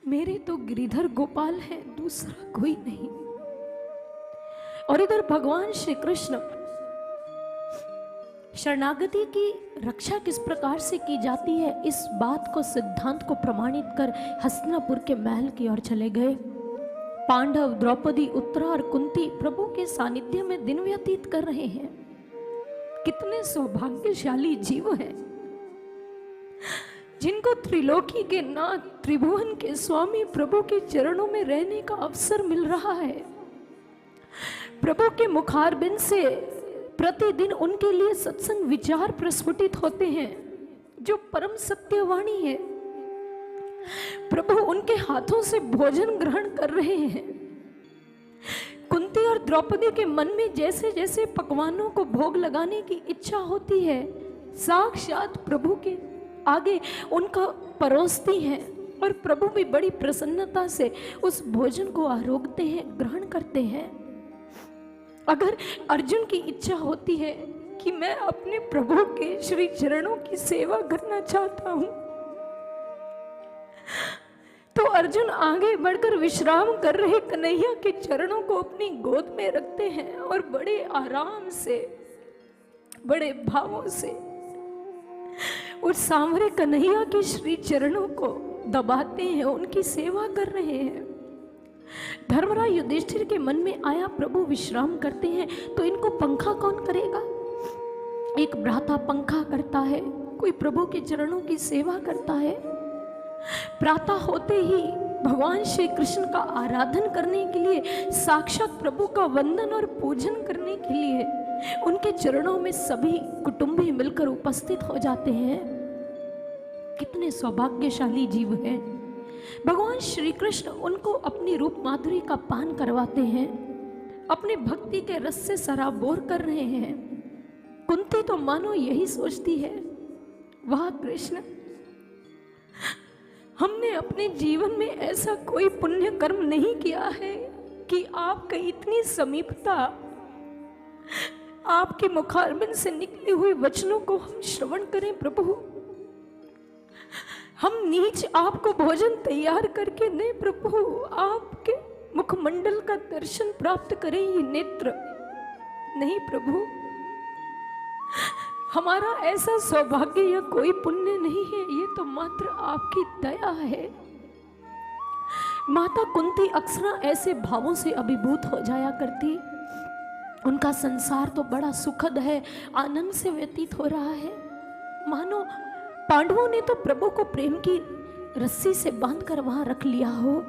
Speaker 2: मेरे तो गिरिधर गोपाल है, दूसरा कोई नहीं। और इधर भगवान श्री कृष्ण शरणागति की रक्षा किस प्रकार से की जाती है, इस बात को सिद्धांत को प्रमाणित कर हस्तिनापुर के महल की ओर चले गए। पांडव, द्रौपदी, उत्तरा और कुंती प्रभु के सानिध्य में दिन व्यतीत कर रहे हैं। कितने सौभाग्यशाली जीव हैं जिनको त्रिलोकी के नाथ, त्रिभुवन के स्वामी प्रभु के चरणों में रहने का अवसर मिल रहा है। प्रभु के मुखारबिंद से प्रतिदिन उनके लिए सत्संग विचार प्रस्फुटित होते हैं, जो परम सत्यवाणी है। प्रभु उनके हाथों से भोजन ग्रहण कर रहे हैं। कुंती और द्रौपदी के मन में जैसे जैसे पकवानों को भोग लगाने की इच्छा होती है, साक्षात प्रभु के आगे उनका परोसती हैं, और प्रभु भी बड़ी प्रसन्नता से उस भोजन को आरोगते हैं, ग्रहण करते हैं। अगर अर्जुन की इच्छा होती है कि मैं अपने प्रभु के श्री चरणों की सेवा करना चाहता हूं, तो अर्जुन आगे बढ़कर विश्राम कर रहे कन्हैया के चरणों को अपनी गोद में रखते हैं और बड़े आराम से, बड़े भावों से उस सांवरे कन्हैया के श्री चरणों को दबाते हैं, उनकी सेवा कर रहे हैं। धर्मराज युधिष्ठिर के मन में आया, प्रभु विश्राम करते हैं तो इनको पंखा कौन करेगा। एक भ्राता पंखा करता है, कोई प्रभु के चरणों की सेवा करता है। प्रातः होते ही भगवान श्री कृष्ण का आराधन करने के लिए, साक्षात प्रभु का वंदन और पूजन करने के लिए उनके चरणों में सभी कुटुंबी मिलकर उपस्थित हो जाते हैं। कितने सौभाग्यशाली जीव हैं। भगवान श्री कृष्ण उनको अपनी रूप माधुरी का पान करवाते हैं, अपने भक्ति के रस से सराबोर कर रहे हैं। कुंती तो मानो यही सोचती है, वाह कृष्ण, हमने अपने जीवन में ऐसा कोई पुण्य कर्म नहीं किया है कि आपकी इतनी समीपता, आपके मुखारबिंद से निकली हुई वचनों को हम श्रवण करें प्रभु। हम नीच आपको भोजन तैयार करके दें प्रभु, आपके मुखमंडल का दर्शन प्राप्त करें ये नेत्र नहीं प्रभु। हमारा ऐसा सौभाग्य या कोई पुण्य नहीं है, ये तो मात्र आपकी दया है। माता कुंती अक्सर ऐसे भावों से अभिभूत हो जाया करती। उनका संसार तो बड़ा सुखद है, आनंद से व्यतीत हो रहा है, मानो पांडवों ने तो प्रभु को प्रेम की रस्सी से बांधकर वहां रख लिया हो।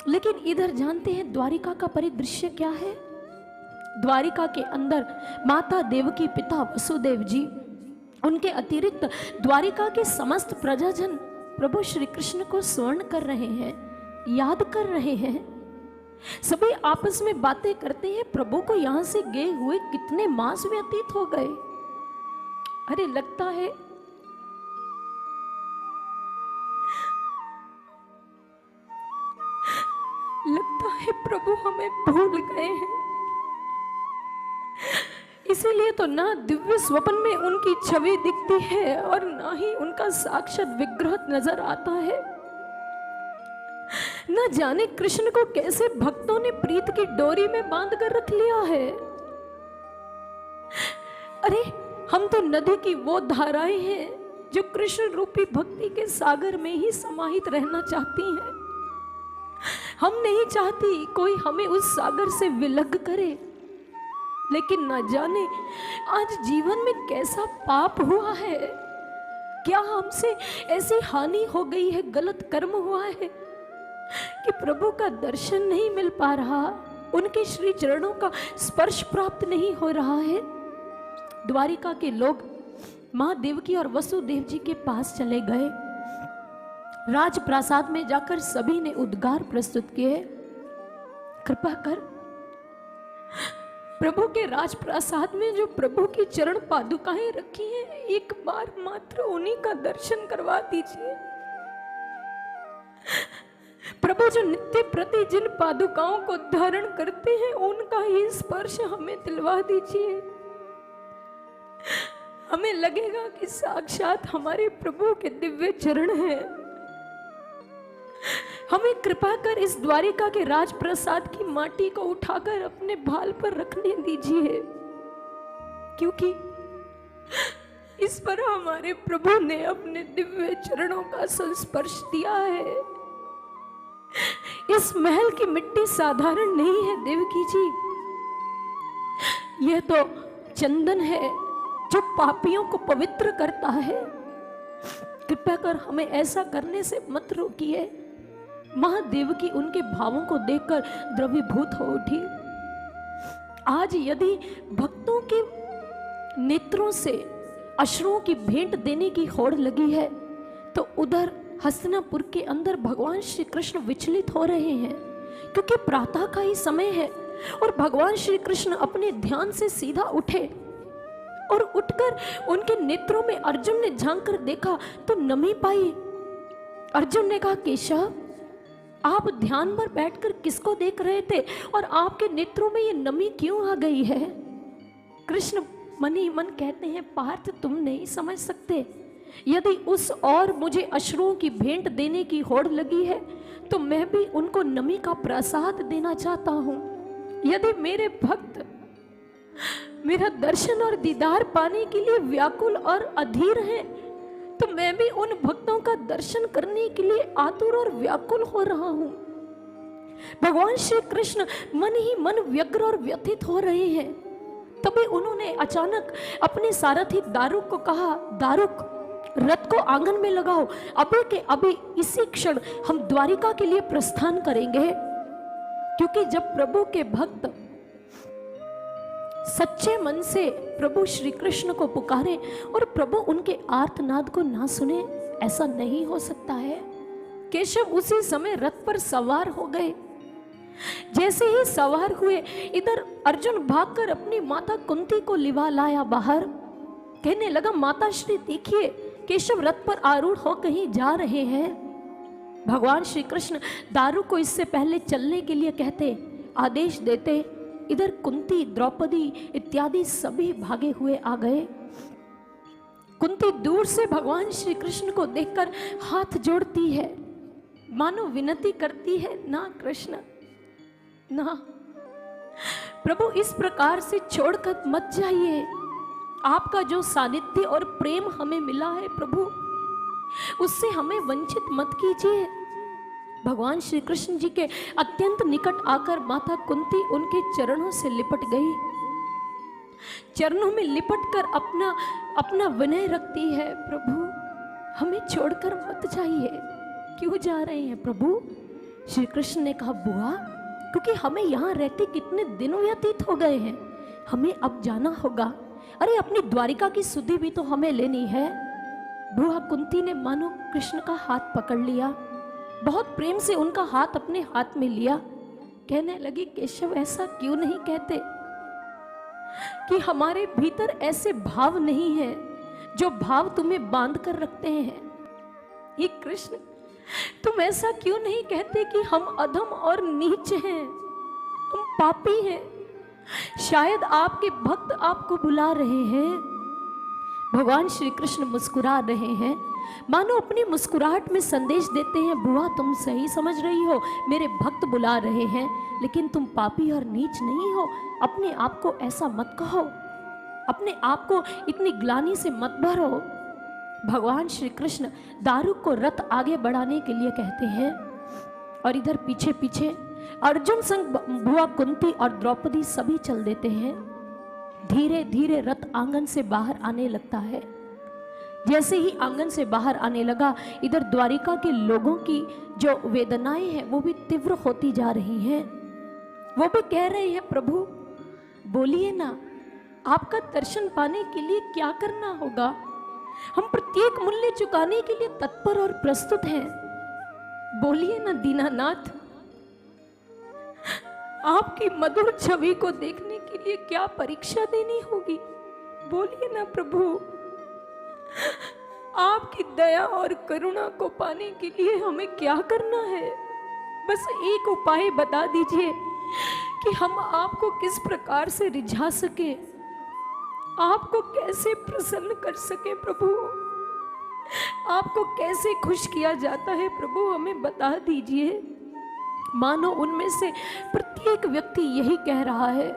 Speaker 2: लेकिन इधर जानते हैं द्वारिका का परिदृश्य क्या है। द्वारिका के अंदर माता देवकी, पिता वसुदेव जी, उनके अतिरिक्त द्वारिका के समस्त प्रजाजन प्रभु श्री कृष्ण को स्मरण कर रहे हैं, याद कर रहे हैं। सभी आपस में बातें करते हैं, प्रभु को यहां से गए हुए कितने मास व्यतीत हो गए। अरे लगता है प्रभु हमें भूल गए हैं। इसीलिए तो ना दिव्य स्वप्न में उनकी छवि दिखती है और ना ही उनका साक्षात विग्रह नजर आता है। न जाने कृष्ण को कैसे भक्तों ने प्रीत की डोरी में बांध कर रख लिया है। अरे हम तो नदी की वो धाराएं हैं जो कृष्ण रूपी भक्ति के सागर में ही समाहित रहना चाहती हैं। हम नहीं चाहती कोई हमें उस सागर से विलग करे, लेकिन न जाने आज जीवन में कैसा पाप हुआ है। क्या हमसे ऐसी हानि हो गई है, गलत कर्म हुआ है कि प्रभु का दर्शन नहीं मिल पा रहा, उनके श्री चरणों का स्पर्श प्राप्त नहीं हो रहा है। द्वारिका के लोग मां देवकी और वसुदेव जी के पास चले गए। राजप्रासाद में जाकर सभी ने उद्गार प्रस्तुत किए, कृपा कर प्रभु के राजप्रासाद में जो प्रभु की चरण पादुकाएं रखी हैं, एक बार मात्र उन्हीं का दर्शन करवा दीजिए। प्रभु जो नित्य प्रति जिन पादुकाओं को धारण करते हैं, उनका ही स्पर्श हमें दिलवा दीजिए। हमें लगेगा कि साक्षात हमारे प्रभु के दिव्य चरण हैं। हमें कृपा कर इस द्वारिका के राजप्रसाद की माटी को उठाकर अपने भाल पर रखने दीजिए, क्योंकि इस पर हमारे प्रभु ने अपने दिव्य चरणों का संस्पर्श दिया है। इस महल की मिट्टी साधारण नहीं है देवकी जी, यह तो चंदन है जो पापियों को पवित्र करता है। कृपा कर हमें ऐसा करने से मत रोकिए। महादेव की उनके भावों को देखकर द्रवीभूत हो उठी। आज यदि भक्तों के नेत्रों से अश्रुओं की भेंट देने की होड़ लगी है, तो उधर हस्तिनापुर के अंदर भगवान श्री कृष्ण विचलित हो रहे हैं, क्योंकि प्रातः का ही समय है और भगवान श्री कृष्ण अपने ध्यान से सीधा उठे और उठकर उनके नेत्रों में अर्जुन ने झांक कर देखा तो नमी पाई। अर्जुन ने कहा, केशव आप ध्यान पर बैठकर किसको देख रहे थे और आपके नेत्रों में ये नमी क्यों आ गई है? कृष्ण मन ही मन कहते हैं, पार्थ तुम नहीं समझ सकते। यदि उस और मुझे अश्रुओं की भेंट देने की होड़ लगी है, तो मैं भी उनको नमी का प्रसाद देना चाहता हूं। यदि मेरे भक्त मेरा दर्शन और दीदार पाने के लिए व्याकुल और अधीर हैं, तो मैं भी उन भक्तों का दर्शन करने के लिए आतुर और व्याकुल हो रहा हूं। भगवान श्री कृष्ण मन ही मन व्यग्र और व्यथित हो रहे हैं। तभी उन्होंने अचानक अपने सारथी दारुक को कहा, दारुक रथ को आंगन में लगाओ, अभी के अभी इसी क्षण हम द्वारिका के लिए प्रस्थान करेंगे। क्योंकि जब प्रभु के भक्त सच्चे मन से प्रभु श्री कृष्ण को पुकारे और प्रभु उनके आर्तनाद को ना सुने, ऐसा नहीं हो सकता है। केशव उसी समय रथ पर सवार हो गए। जैसे ही सवार हुए, इधर अर्जुन भागकर अपनी माता कुंती को लिवा लाया बाहर। कहने लगा, माता श्री देखिए, केशव रथ पर आरूढ़ हो कहीं जा रहे हैं। भगवान श्री कृष्ण दारू को इससे पहले चलने के लिए कहते, आदेश देते, इधर कुंती, द्रौपदी इत्यादि सभी भागे हुए आ गए। कुंती दूर से भगवान श्री कृष्ण को देखकर हाथ जोड़ती है, मानो विनती करती है, ना कृष्ण ना, प्रभु इस प्रकार से छोड़कर मत जाइए। आपका जो सानिध्य और प्रेम हमें मिला है प्रभु, उससे हमें वंचित मत कीजिए। भगवान श्री कृष्ण जी के अत्यंत निकट आकर माता कुंती उनके चरणों से लिपट गई, चरणों में लिपटकर अपना अपना विनय रखती है, प्रभु हमें छोड़कर मत जाइए। क्यों जा रहे हैं प्रभु? श्री कृष्ण ने कहा, बुआ क्योंकि हमें यहाँ रहते कितने दिन व्यतीत हो गए हैं, हमें अब जाना होगा। अरे अपनी द्वारिका की सुधि भी तो हमें लेनी है। बुआ कुंती ने मानो कृष्ण का हाथ पकड़ लिया, बहुत प्रेम से उनका हाथ अपने हाथ में लिया, कहने लगी, केशव ऐसा क्यों नहीं कहते कि हमारे भीतर ऐसे भाव नहीं है जो भाव तुम्हें बांध कर रखते हैं। ये कृष्ण तुम ऐसा क्यों नहीं कहते कि हम अधम और नीच हैं, हम पापी हैं। शायद आपके भक्त आपको बुला रहे हैं। भगवान श्री कृष्ण मुस्कुरा रहे हैं, मानो अपनी मुस्कुराहट में संदेश देते हैं, बुआ तुम सही समझ रही हो, मेरे भक्त बुला रहे हैं, लेकिन तुम पापी और नीच नहीं हो। अपने आप को ऐसा मत कहो, अपने आप को इतनी ग्लानि से मत भरो। भगवान श्री कृष्ण दारू को रथ आगे बढ़ाने के लिए कहते हैं, और इधर पीछे पीछे अर्जुन संग बुआ कुंती और द्रौपदी सभी चल देते हैं। धीरे धीरे रथ आंगन से बाहर आने लगता है। जैसे ही आंगन से बाहर आने लगा, इधर द्वारिका के लोगों की जो वेदनाएं हैं वो भी तीव्र होती जा रही हैं। वो भी कह रहे हैं, प्रभु बोलिए ना, आपका दर्शन पाने के लिए क्या करना होगा? हम प्रत्येक मूल्य चुकाने के लिए तत्पर और प्रस्तुत हैं। बोलिए ना दीनानाथ, आपकी मधुर छवि को देखने के लिए क्या परीक्षा देनी होगी? बोलिए ना प्रभु, आपकी दया और करुणा को पाने के लिए हमें क्या करना है? बस एक उपाय बता दीजिए कि हम आपको किस प्रकार से रिझा सके, आपको कैसे प्रसन्न कर सके। प्रभु आपको कैसे खुश किया जाता है प्रभु, हमें बता दीजिए। मानो उनमें से प्रत्येक व्यक्ति यही कह रहा है,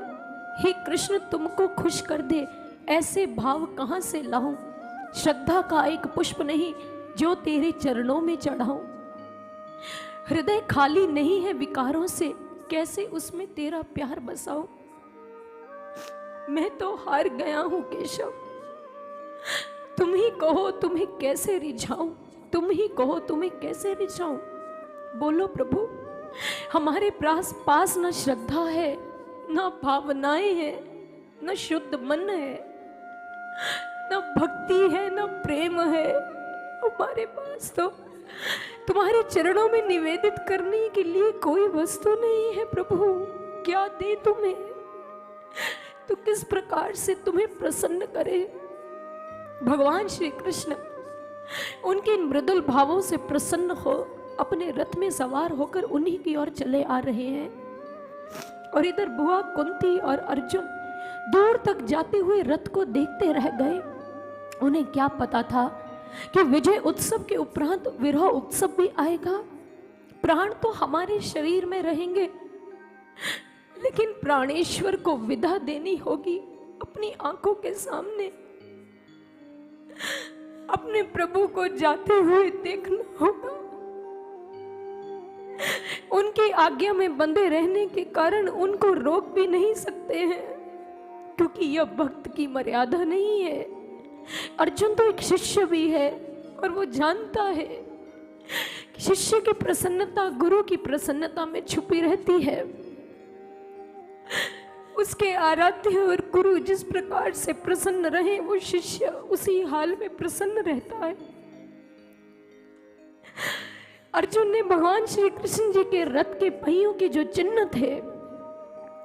Speaker 2: हे कृष्ण तुमको खुश कर दे ऐसे भाव कहां से लाऊं? श्रद्धा का एक पुष्प नहीं जो तेरे चरणों में चढ़ाऊं। हृदय खाली नहीं है विकारों से, कैसे उसमें तेरा प्यार बसाऊं? मैं तो हार गया हूं केशव, तुम ही कहो तुम्हें कैसे रिझाऊं, तुम ही कहो तुम्हें कैसे रिझाऊं। बोलो प्रभु, हमारे पास न श्रद्धा है, न भावनाएं हैं, न शुद्ध मन है, न भक्ति है, न प्रेम है। हमारे पास तो तुम्हारे चरणों में निवेदित करने के लिए कोई वस्तु नहीं है। प्रभु क्या दे तुम्हें, तो किस प्रकार से तुम्हें प्रसन्न करे। भगवान श्री कृष्ण उनके मृदुल भावों से प्रसन्न हो अपने रथ में सवार होकर उन्हीं की ओर चले आ रहे हैं। और इधर बुआ कुंती और अर्जुन दूर तक जाते हुए रथ को देखते रह गए। उन्हें क्या पता था कि विजय उत्सव के उपरांत विरह उत्सव भी आएगा। प्राण तो हमारे शरीर में रहेंगे, लेकिन प्राणेश्वर को विदा देनी होगी। अपनी आंखों के सामने अपने प्रभु को जाते हुए देखना होगा। उनकी आज्ञा में बंधे रहने के कारण उनको रोक भी नहीं सकते हैं, क्योंकि यह भक्त की मर्यादा नहीं है। अर्जुन तो एक शिष्य भी है और वो जानता है कि शिष्य की प्रसन्नता गुरु की प्रसन्नता में छुपी रहती है। उसके आराध्य और गुरु जिस प्रकार से प्रसन्न रहे, वो शिष्य उसी हाल में प्रसन्न रहता है। अर्जुन ने भगवान श्री कृष्ण जी के रथ के पहियों के जो चिन्ह थे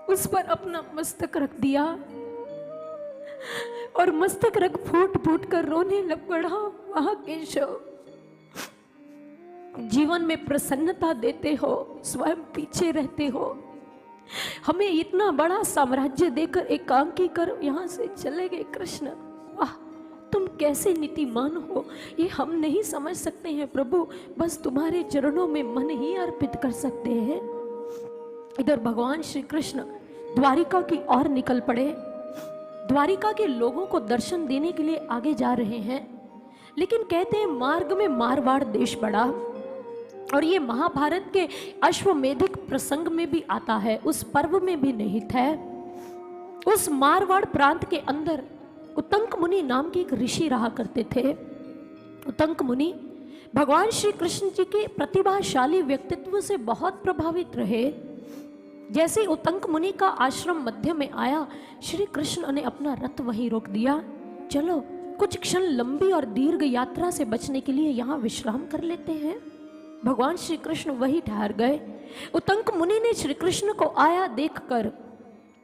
Speaker 2: उस पर अपना मस्तक रख दिया और मस्तक रख फूट फूट कर रोने लग पड़ा। वहां केशव जीवन में प्रसन्नता देते हो, स्वयं पीछे रहते हो। हमें इतना बड़ा साम्राज्य देकर एकांकी कर यहाँ से चले गए कृष्ण। वाह, तुम कैसे नीतिमान हो, ये हम नहीं समझ सकते हैं प्रभु। बस तुम्हारे चरणों में मन ही अर्पित कर सकते हैं। इधर भगवान श्री कृष्ण द्वारिका की ओर निकल पड़े। द्वारिका के लोगों को दर्शन देने के लिए आगे जा रहे हैं, लेकिन कहते हैं मार्ग में मारवाड़ देश पड़ा, और ये महाभारत के अश्वमेधिक प्रसंग में भी आता है, उस पर्व में भी निहित है। उस मारवाड़ प्रांत के अंदर उत्तंक मुनि नाम के एक ऋषि रहा करते थे। उत्तंक मुनि भगवान श्री कृष्ण जी के प्रतिभाशाली व्यक्तित्व से बहुत प्रभावित रहे। जैसे उत्तंक मुनि का आश्रम मध्य में आया, श्री कृष्ण ने अपना रथ वहीं रोक दिया। चलो कुछ क्षण लंबी और दीर्घ यात्रा से बचने के लिए यहाँ विश्राम कर लेते हैं। भगवान श्री कृष्ण वहीं ठहर गए। उत्तंक मुनि ने श्री कृष्ण को आया देखकर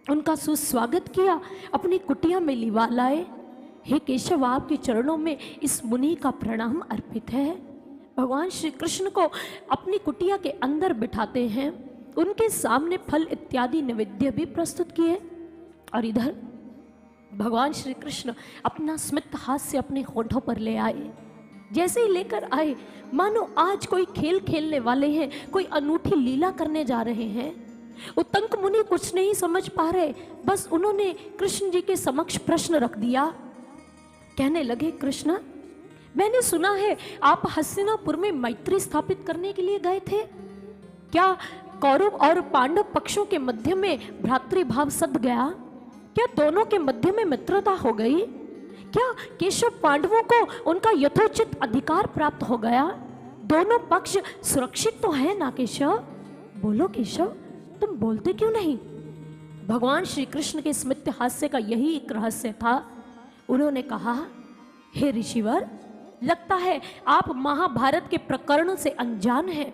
Speaker 2: उनका सुस्वागत किया, अपनी कुटिया में लिवा लाए। हे केशव, आपके चरणों में इस मुनि का प्रणाम अर्पित है। भगवान श्री कृष्ण को अपनी कुटिया के अंदर बिठाते हैं, उनके सामने फल इत्यादि नैवेद्य भी प्रस्तुत किए, और इधर भगवान श्री कृष्ण अपना स्मित हास्य अपने होठों पर ले आए। जैसे ही लेकर आए, मानो आज कोई खेल खेलने वाले हैं, कोई अनूठी लीला करने जा रहे हैं। उत्तंक मुनि कुछ नहीं समझ पा रहे, बस उन्होंने कृष्ण जी के समक्ष प्रश्न रख दिया। कहने लगे, कृष्ण, मैंने सुना है आप हस्तिनापुर में मैत्री स्थापित करने के लिए गए थे। क्या कौरव और पांडव पक्षों के मध्य में भ्रातृभाव सद गया? क्या दोनों के मध्य में मित्रता हो गई? क्या केशव पांडवों को उनका यथोचित अधिकार प्राप्त हो गया? दोनों पक्ष सुरक्षित तो है ना केशव? बोलो केशव, तुम बोलते क्यों नहीं? भगवान श्री कृष्ण के स्मित हास्य का यही एक रहस्य था। उन्होंने कहा, हे ऋषिवर, लगता है आप महाभारत के प्रकरण से अनजान हैं,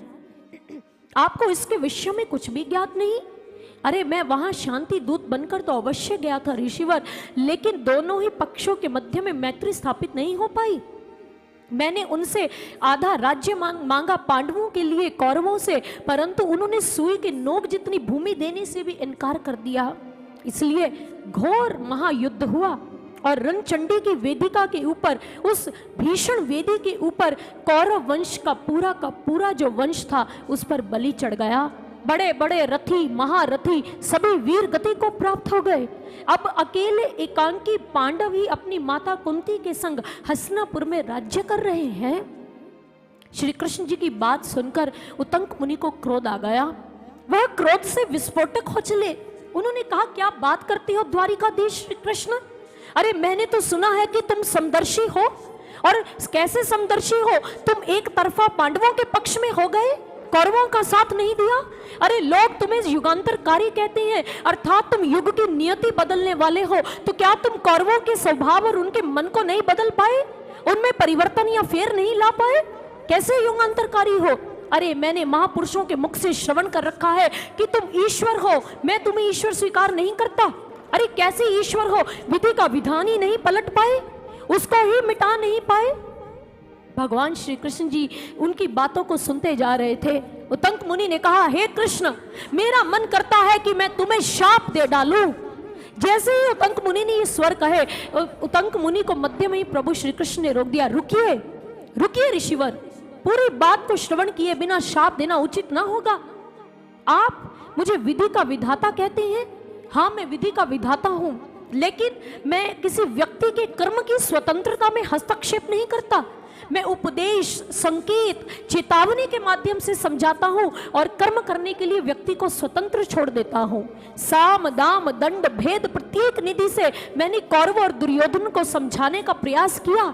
Speaker 2: आपको इसके विषय में कुछ भी ज्ञात नहीं। अरे मैं वहां शांति दूत बनकर तो अवश्य गया था ऋषिवर, लेकिन दोनों ही पक्षों के मध्य में मैत्री स्थापित नहीं हो पाई। मैंने उनसे आधा राज्य मांगा पांडवों के लिए कौरवों से, परंतु उन्होंने सुई के नोक जितनी भूमि देने से भी इनकार कर दिया। इसलिए घोर महायुद्ध हुआ और रणचंडी की वेदिका के ऊपर, उस भीषण वेदी के ऊपर कौरव वंश का पूरा जो वंश था उस पर बलि चढ़ गया। बड़े बड़े रथी महारथी सभी वीर गति को प्राप्त हो गए। अब अकेले एकांकी पांडव ही अपनी माता कुंती के संग हस्तिनापुर में राज्य कर रहे हैं। श्री कृष्ण जी की बात सुनकर उत्तंक मुनि को क्रोध आ गया। वह क्रोध से विस्फोटक हो चले। उन्होंने कहा, क्या बात करते हो द्वारिकाधीश श्री कृष्ण? अरे मैंने तो सुना है कि तुम समदर्शी हो, और कैसे समदर्शी हो? तुम एक तरफा पांडवों के पक्ष में हो गए, कौरवों का साथ नहीं दिया। अरे लोग तुम्हें युगांतरकारी कहते हैं, अर्थात तुम युग की नियति बदलने वाले हो। तो क्या तुम कौरवों के स्वभाव और उनके मन को नहीं बदल पाए, उनमें परिवर्तन या फेर नहीं ला पाए? कैसे युगांतरकारी हो? अरे मैंने महापुरुषों के मुख से श्रवण कर रखा है कि तुम ईश्वर हो, मैं तुम्हें ईश्वर स्वीकार नहीं करता। अरे कैसे ईश्वर हो? विधि का विधान ही नहीं पलट पाए, उसको ही मिटा नहीं पाए। भगवान श्री कृष्ण जी उनकी बातों को सुनते जा रहे थे। उत्तंक मुनि ने कहा, हे कृष्ण, मेरा मन करता है कि मैं तुम्हें शाप दे डालूं। जैसे ही उत्तंक मुनि ने ये स्वर कहे, उत्तंक मुनि को मध्य में ही प्रभु श्री कृष्ण ने रोक दिया। रुकिए रुकिए ऋषिवर, पूरी बात को श्रवण किए बिना शाप देना उचित ना होगा। आप मुझे विधि का विधाता कहते हैं। हाँ, मैं विधि का विधाता हूं, लेकिन मैं किसी व्यक्ति के कर्म की स्वतंत्रता में हस्तक्षेप नहीं करता। मैं उपदेश, संकेत, चेतावनी के माध्यम से समझाता हूं और कर्म करने के लिए व्यक्ति को स्वतंत्र छोड़ देता हूं। साम दाम दंड भेद प्रत्येक निधि से मैंने कौरव और दुर्योधन को समझाने का प्रयास किया,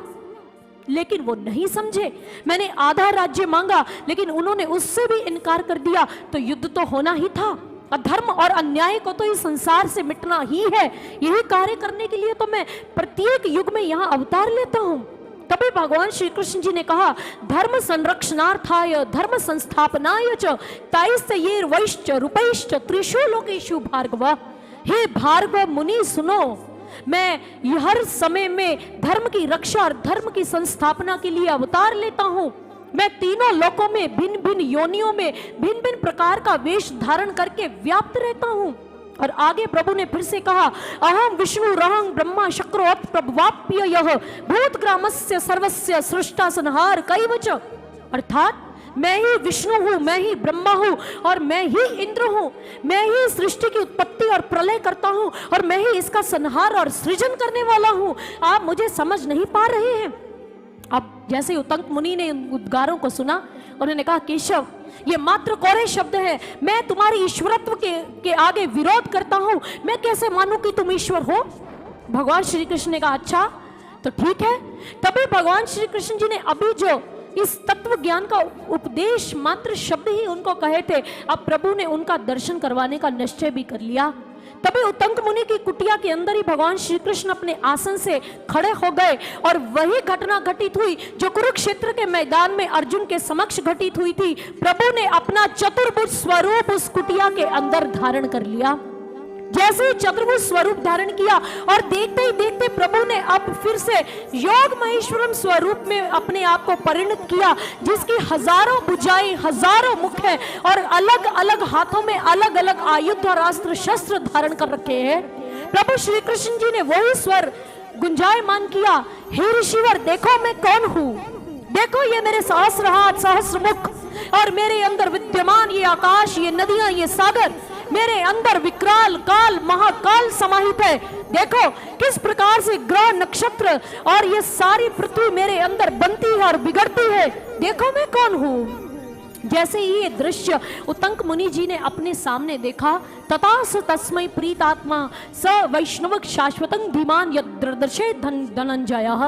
Speaker 2: लेकिन वो नहीं समझे। मैंने आधा राज्य मांगा, लेकिन उन्होंने उससे भी इनकार कर दिया। तो युद्ध तो होना ही था। अधर्म और अन्याय को तो इस संसार से मिटना ही है। यही कार्य करने के लिए तो मैं प्रत्येक युग में यहाँ अवतार लेता हूँ। तभी भगवान श्री कृष्ण जी ने कहा, धर्म संरक्षणार्थाय धर्म संस्थापनाय च ताइस्तयैर्वैश्च रूपैश्च त्रिषु लोकेषु भार्गव। हे भार्गव मुनि सुनो, मैं हर समय में धर्म की रक्षा और धर्म की संस्थापना के लिए अवतार लेता हूँ। मैं तीनों लोकों में भिन्न भिन्न योनियों में भिन्न भिन्न प्रकार का वेश धारण करके व्याप्त रहता हूं। और आगे प्रभु ने फिर से कहा, अहम विष्णु रहं ब्रह्मा शक्रोत प्रभवाप्य यह भूत ग्रामस्य सर्वस्य सृष्टा संहार कैवच। अर्थात मैं ही विष्णु हूं, मैं ही ब्रह्मा हूं और मैं ही इंद्र हूं। मैं ही सृष्टि की उत्पत्ति और प्रलय करता हूं और मैं ही इसका संहार और सृजन करने वाला हूं। आप मुझे समझ नहीं पा रहे हैं। अब जैसे उतंक मुनि ने उद्गारों को सुना, उन्होंने कहा, केशव ये मात्र कोरे शब्द है, मैं तुम्हारी ईश्वरत्व के आगे विरोध करता हूं। मैं कैसे मानूं कि तुम ईश्वर हो? भगवान श्री कृष्ण ने कहा, अच्छा तो ठीक है। तभी भगवान श्री कृष्ण जी ने अभी जो इस तत्व ज्ञान का उपदेश मात्र शब्द ही उनको कहे थे, अब प्रभु ने उनका दर्शन करवाने का निश्चय भी कर लिया। तभी उतंक मुनि की कुटिया के अंदर ही भगवान श्री कृष्ण अपने आसन से खड़े हो गए और वही घटना घटित हुई जो कुरुक्षेत्र के मैदान में अर्जुन के समक्ष घटित हुई थी। प्रभु ने अपना चतुर्भुज स्वरूप उस कुटिया के अंदर धारण कर लिया। जैसे ही चतुर्भुज स्वरूप धारण किया और देखते ही देखते प्रभु ने अब फिर से योग महेश्वरम स्वरूप में अपने आप को परिणत किया, जिसकी हजारों भुजाएं, हजारों मुख है और अलग अलग हाथों में अलग अलग आयुध और अस्त्र शस्त्र धारण कर रखे हैं। प्रभु श्री कृष्ण जी ने वही स्वर गुंजायमान किया, हे ऋषिवर देखो मैं कौन हूँ, देखो ये मेरे सहस्र हाथ सहस्र मुख और मेरे अंदर विद्यमान ये आकाश, ये नदियां, ये सागर, मेरे अंदर विकराल काल महाकाल समाहित है। देखो किस प्रकार से ग्रह नक्षत्र और ये सारी पृथ्वी मेरे अंदर बनती है और बिगड़ती है। देखो मैं कौन हूं। जैसे ही ये दृश्य उतंक मुनि जी ने अपने सामने देखा, तथा तस्मै प्रीतात्मा स वैष्णव शाश्वतं धीमान यद्रदर्शे धनंजयः।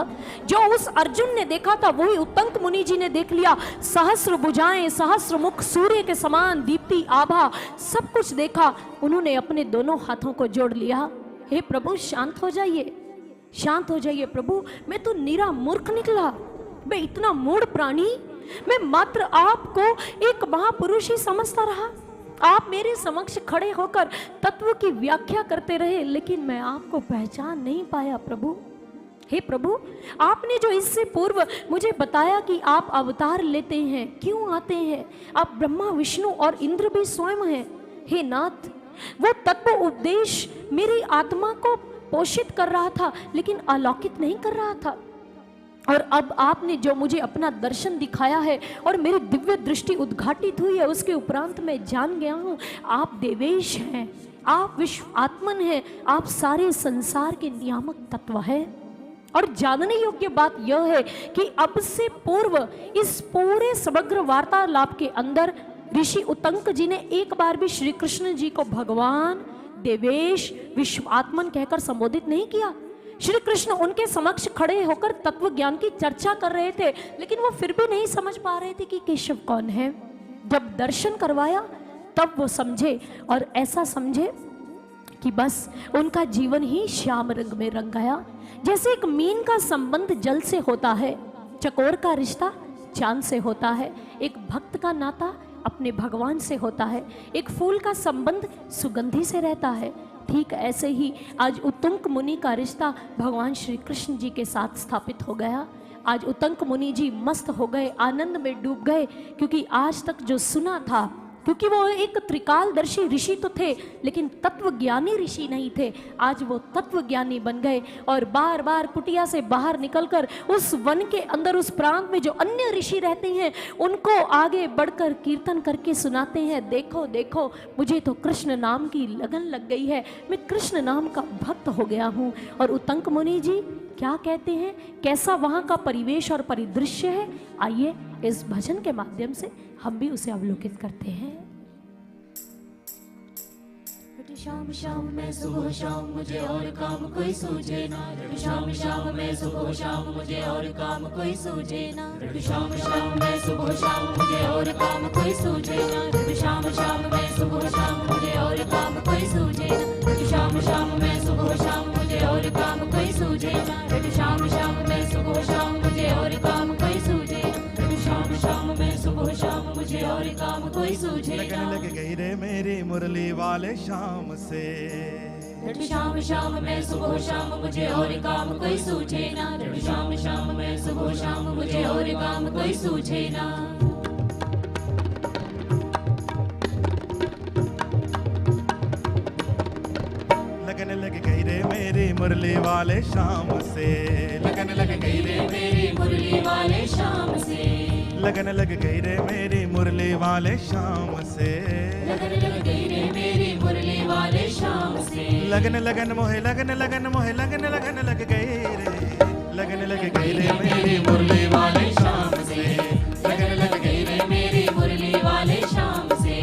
Speaker 2: जो उस अर्जुन ने देखा था वही उतंक मुनि जी ने देख लिया। सहस्र भुजाएं, सहस्र मुख, सूर्य के समान दीप्ति आभा, सब कुछ देखा। उन्होंने अपने दोनों हाथों को जोड़ लिया, हे प्रभु शांत हो जाइए, शांत हो जाइए प्रभु, मैं तो निरा मूर्ख निकला, मैं इतना मूढ़ प्राणी, मैं मात्र आपको एक महापुरुष ही समझता रहा। आप मेरे समक्ष खड़े होकर तत्व की व्याख्या करते रहे, लेकिन मैं आपको पहचान नहीं पाया प्रभु। हे प्रभु, आपने जो इससे पूर्व मुझे बताया कि आप अवतार लेते हैं, क्यों आते हैं, आप ब्रह्मा विष्णु और इंद्र भी स्वयं हैं। हे नाथ, वो तत्व उपदेश मेरी आत्मा को पोषित कर रहा था लेकिन अलौकिक नहीं कर रहा था। और अब आपने जो मुझे अपना दर्शन दिखाया है और मेरी दिव्य दृष्टि उद्घाटित हुई है, उसके उपरांत मैं जान गया हूँ आप देवेश हैं, आप विश्व आत्मन हैं, आप सारे संसार के नियामक तत्व हैं। और जानने योग्य बात यह है कि अब से पूर्व इस पूरे समग्र वार्तालाप के अंदर ऋषि उतंक जी ने एक बार भी श्री कृष्ण जी को भगवान, देवेश, विश्व आत्मन कहकर संबोधित नहीं किया। श्री कृष्ण उनके समक्ष खड़े होकर तत्व ज्ञान की चर्चा कर रहे थे, लेकिन वो फिर भी नहीं समझ पा रहे थे कि केशव कौन है। जब दर्शन करवाया तब वो समझे, और ऐसा समझे कि बस उनका जीवन ही श्याम रंग में रंग गया। जैसे एक मीन का संबंध जल से होता है, चकोर का रिश्ता चांद से होता है, एक भक्त का नाता अपने भगवान से होता है, एक फूल का संबंध सुगंधि से रहता है, ठीक ऐसे ही आज उतंक मुनि का रिश्ता भगवान श्री कृष्ण जी के साथ स्थापित हो गया। आज उतंक मुनि जी मस्त हो गए, आनंद में डूब गए, क्योंकि आज तक जो सुना था, क्योंकि वो एक त्रिकालदर्शी ऋषि तो थे लेकिन तत्वज्ञानी ऋषि नहीं थे, आज वो तत्वज्ञानी बन गए। और बार बार कुटिया से बाहर निकलकर उस वन के अंदर, उस प्रांत में जो अन्य ऋषि रहते हैं, उनको आगे बढ़कर कीर्तन करके सुनाते हैं, देखो देखो मुझे तो कृष्ण नाम की लगन लग गई है, मैं कृष्ण नाम का भक्त हो गया हूँ। और उतंक मुनि जी क्या कहते हैं, कैसा वहाँ का परिवेश और परिदृश्य है, आइए इस भजन के माध्यम से हम भी उसे अवलोकित करते हैं।
Speaker 1: शाम शाम मैं सुबह शाम मुझे और काम कोई सूझे ना, शाम शाम मैं सुबह शाम मुझे और काम कोई सूझे ना, शाम शाम मैं सुबह शाम मुझे और काम कोई सूझे ना, शाम शाम मैं सुबह शाम मुझे और काम कोई सूझे ना, शाम शाम मैं सुबह शाम मुझे और काम कोई सूझे ना, शाम शाम मैं सुबह शाम मुझे और काम कोई सूझे ना, शाम शाम मैं सुबह शाम मुझे और काम कोई सूझे ना।
Speaker 5: लगन लग गई रे मेरी मुरली वाले शाम से,
Speaker 3: रट श्याम श्याम मैं सुबह शाम मुझे और काम कोई सूझे ना। रट श्याम श्याम मैं सुबह शाम मुझे और काम कोई सूझे ना।
Speaker 5: लगन लग गई रे मेरी मुरली वाले शाम से।
Speaker 3: लगन लग गई रे मेरी मुरली वाले शाम से।
Speaker 5: लगन लग गई रे मेरी मुरली वाले शाम से।
Speaker 3: लगन लग गई रे मेरी मुरली वाले शाम से।
Speaker 5: लगन लगन मोहे लगन लगन मोहे लगन लगन लग गई रे। लगन लग गई रे मेरी मुरली वाले शाम से।
Speaker 3: लगन लग गई रे मेरी मुरली वाले शाम से।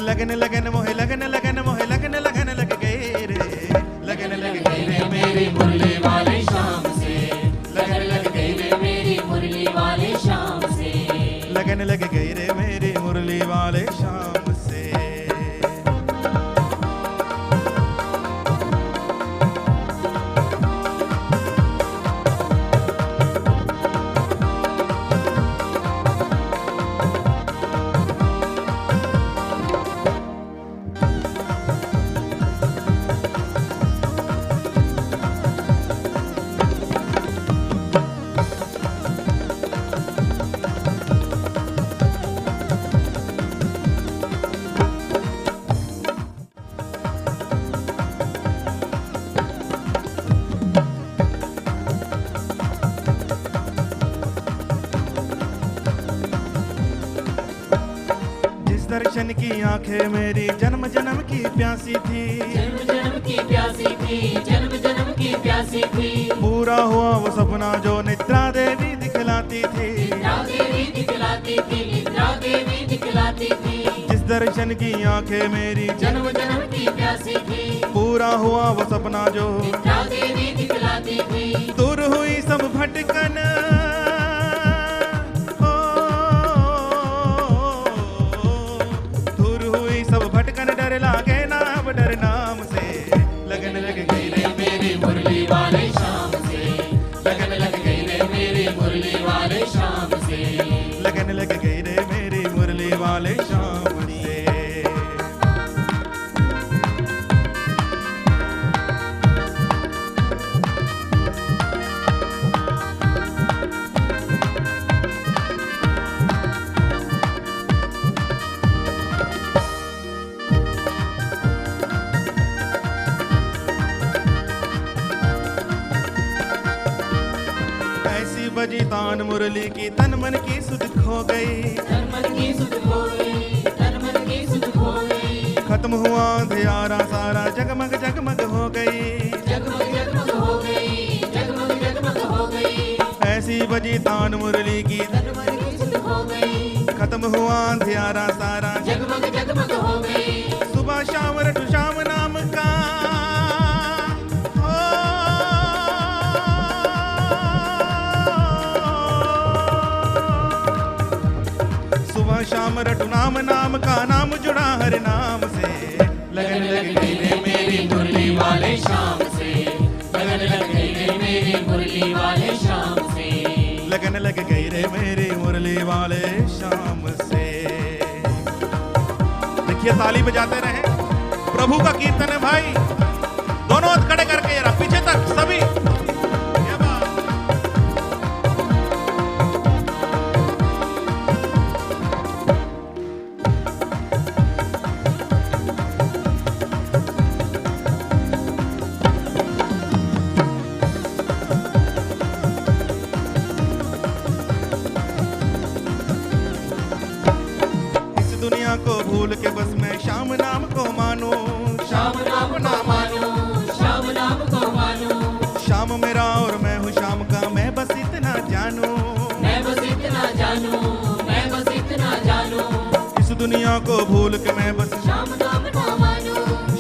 Speaker 5: लगन लगन मोहे लगन लगन मोहे लगन लगन लग गई रे। लगन लग गई रे मेरी मुरली वाले शाम से।
Speaker 3: लगन लग गई रे मेरी मुरली वाले शाम से।
Speaker 5: लगन लग गई रे मेरी मुरली वाले शाम से। दर्शन की आंखें मेरी जन्म जन्म की प्यासी थी।
Speaker 3: जन्म जन्म की प्यासी थी। जन्म जन्म की प्यासी थी।
Speaker 5: पूरा हुआ वो सपना जो निद्रा देवी दिखलाती थी।
Speaker 3: निद्रा देवी दिखलाती थी। निद्रा देवी दिखलाती थी।
Speaker 5: जिस दर्शन की आंखें मेरी
Speaker 3: जन्म जन्म की प्यासी थी।
Speaker 5: पूरा हुआ वो सपना जो
Speaker 3: निद्रा देवी दिखलाती थी।
Speaker 5: दूर हुई सब भटकन डर लागे ना अब डर नाम से। लगन लग गई रे मेरी मुरली वाले शाम से।
Speaker 3: लगन लग गई रे मेरी मुरली वाले शाम से।
Speaker 5: लगन लग गई रे मेरी मुरली वाले शाम से। बजी तान मुरली की तन मन की सुध खो गई।
Speaker 3: तन मन की सुध खो गई। तन मन की सुध खो गई।
Speaker 5: खत्म हुआ अंधियारा सारा जगमग जगमग हो गई।
Speaker 3: जगमग जगमग हो गई। जगमग जगमग हो गई।
Speaker 5: ऐसी बजी तान मुरली की
Speaker 3: तन मन की सुध खो गई।
Speaker 5: खत्म हुआ अंधियारा सारा
Speaker 3: जगमग जगमग हो गई।
Speaker 5: सुबह शाम रटू शाम नाम का शाम रटू नाम नाम का नाम जुड़ा हर नाम से। लगन लग गई रे मेरी मुरली वाले शाम से।
Speaker 3: लगन लग गई रे मेरी मुरली वाले शाम से।
Speaker 5: लगन लग गई रे मेरी मुरली वाले शाम से। देखिए ताली बजाते रहे, प्रभु का कीर्तन है भाई। दोनों हाथ खड़े करके जरा पीछे तक सभी। को भूल के बस मैं श्याम नाम को मानू।
Speaker 3: श्याम नाम ना मानू। श्याम नाम को मानू।
Speaker 5: श्याम मेरा और मैं हूँ श्याम का, मैं बस इतना जानू।
Speaker 3: मैं बस इतना जानू। मैं बस इतना जानू।
Speaker 5: इस दुनिया को भूल के मैं बस
Speaker 3: श्याम नाम ना मानू।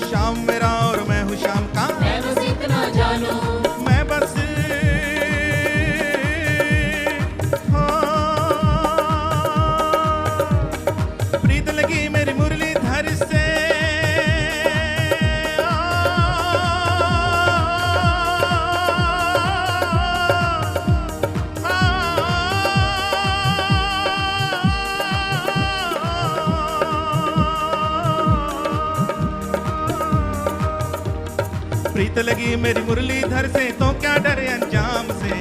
Speaker 5: श्याम मेरा और मैं हूँ श्याम का,
Speaker 3: मैं बस इतना जानू।
Speaker 5: मैं बस प्रीत लगी मेरी मुरलीधर से। प्रीत लगी मेरी मुरलीधर से तो क्या डरे अंजाम से।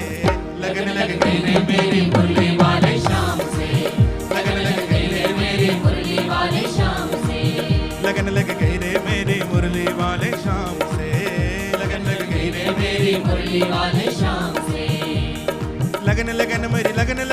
Speaker 5: लगन लग गई रे मेरी
Speaker 3: मुरली वाले शाम से,
Speaker 5: लगन लग गई रे मेरी
Speaker 3: मुरली वाले शाम से,
Speaker 5: लगन लग गई रे मेरी मुरली वाले शाम से। लगन लग गई रे मेरी
Speaker 3: मुरली वाले शाम से,
Speaker 5: लगन लगन मेरी लगन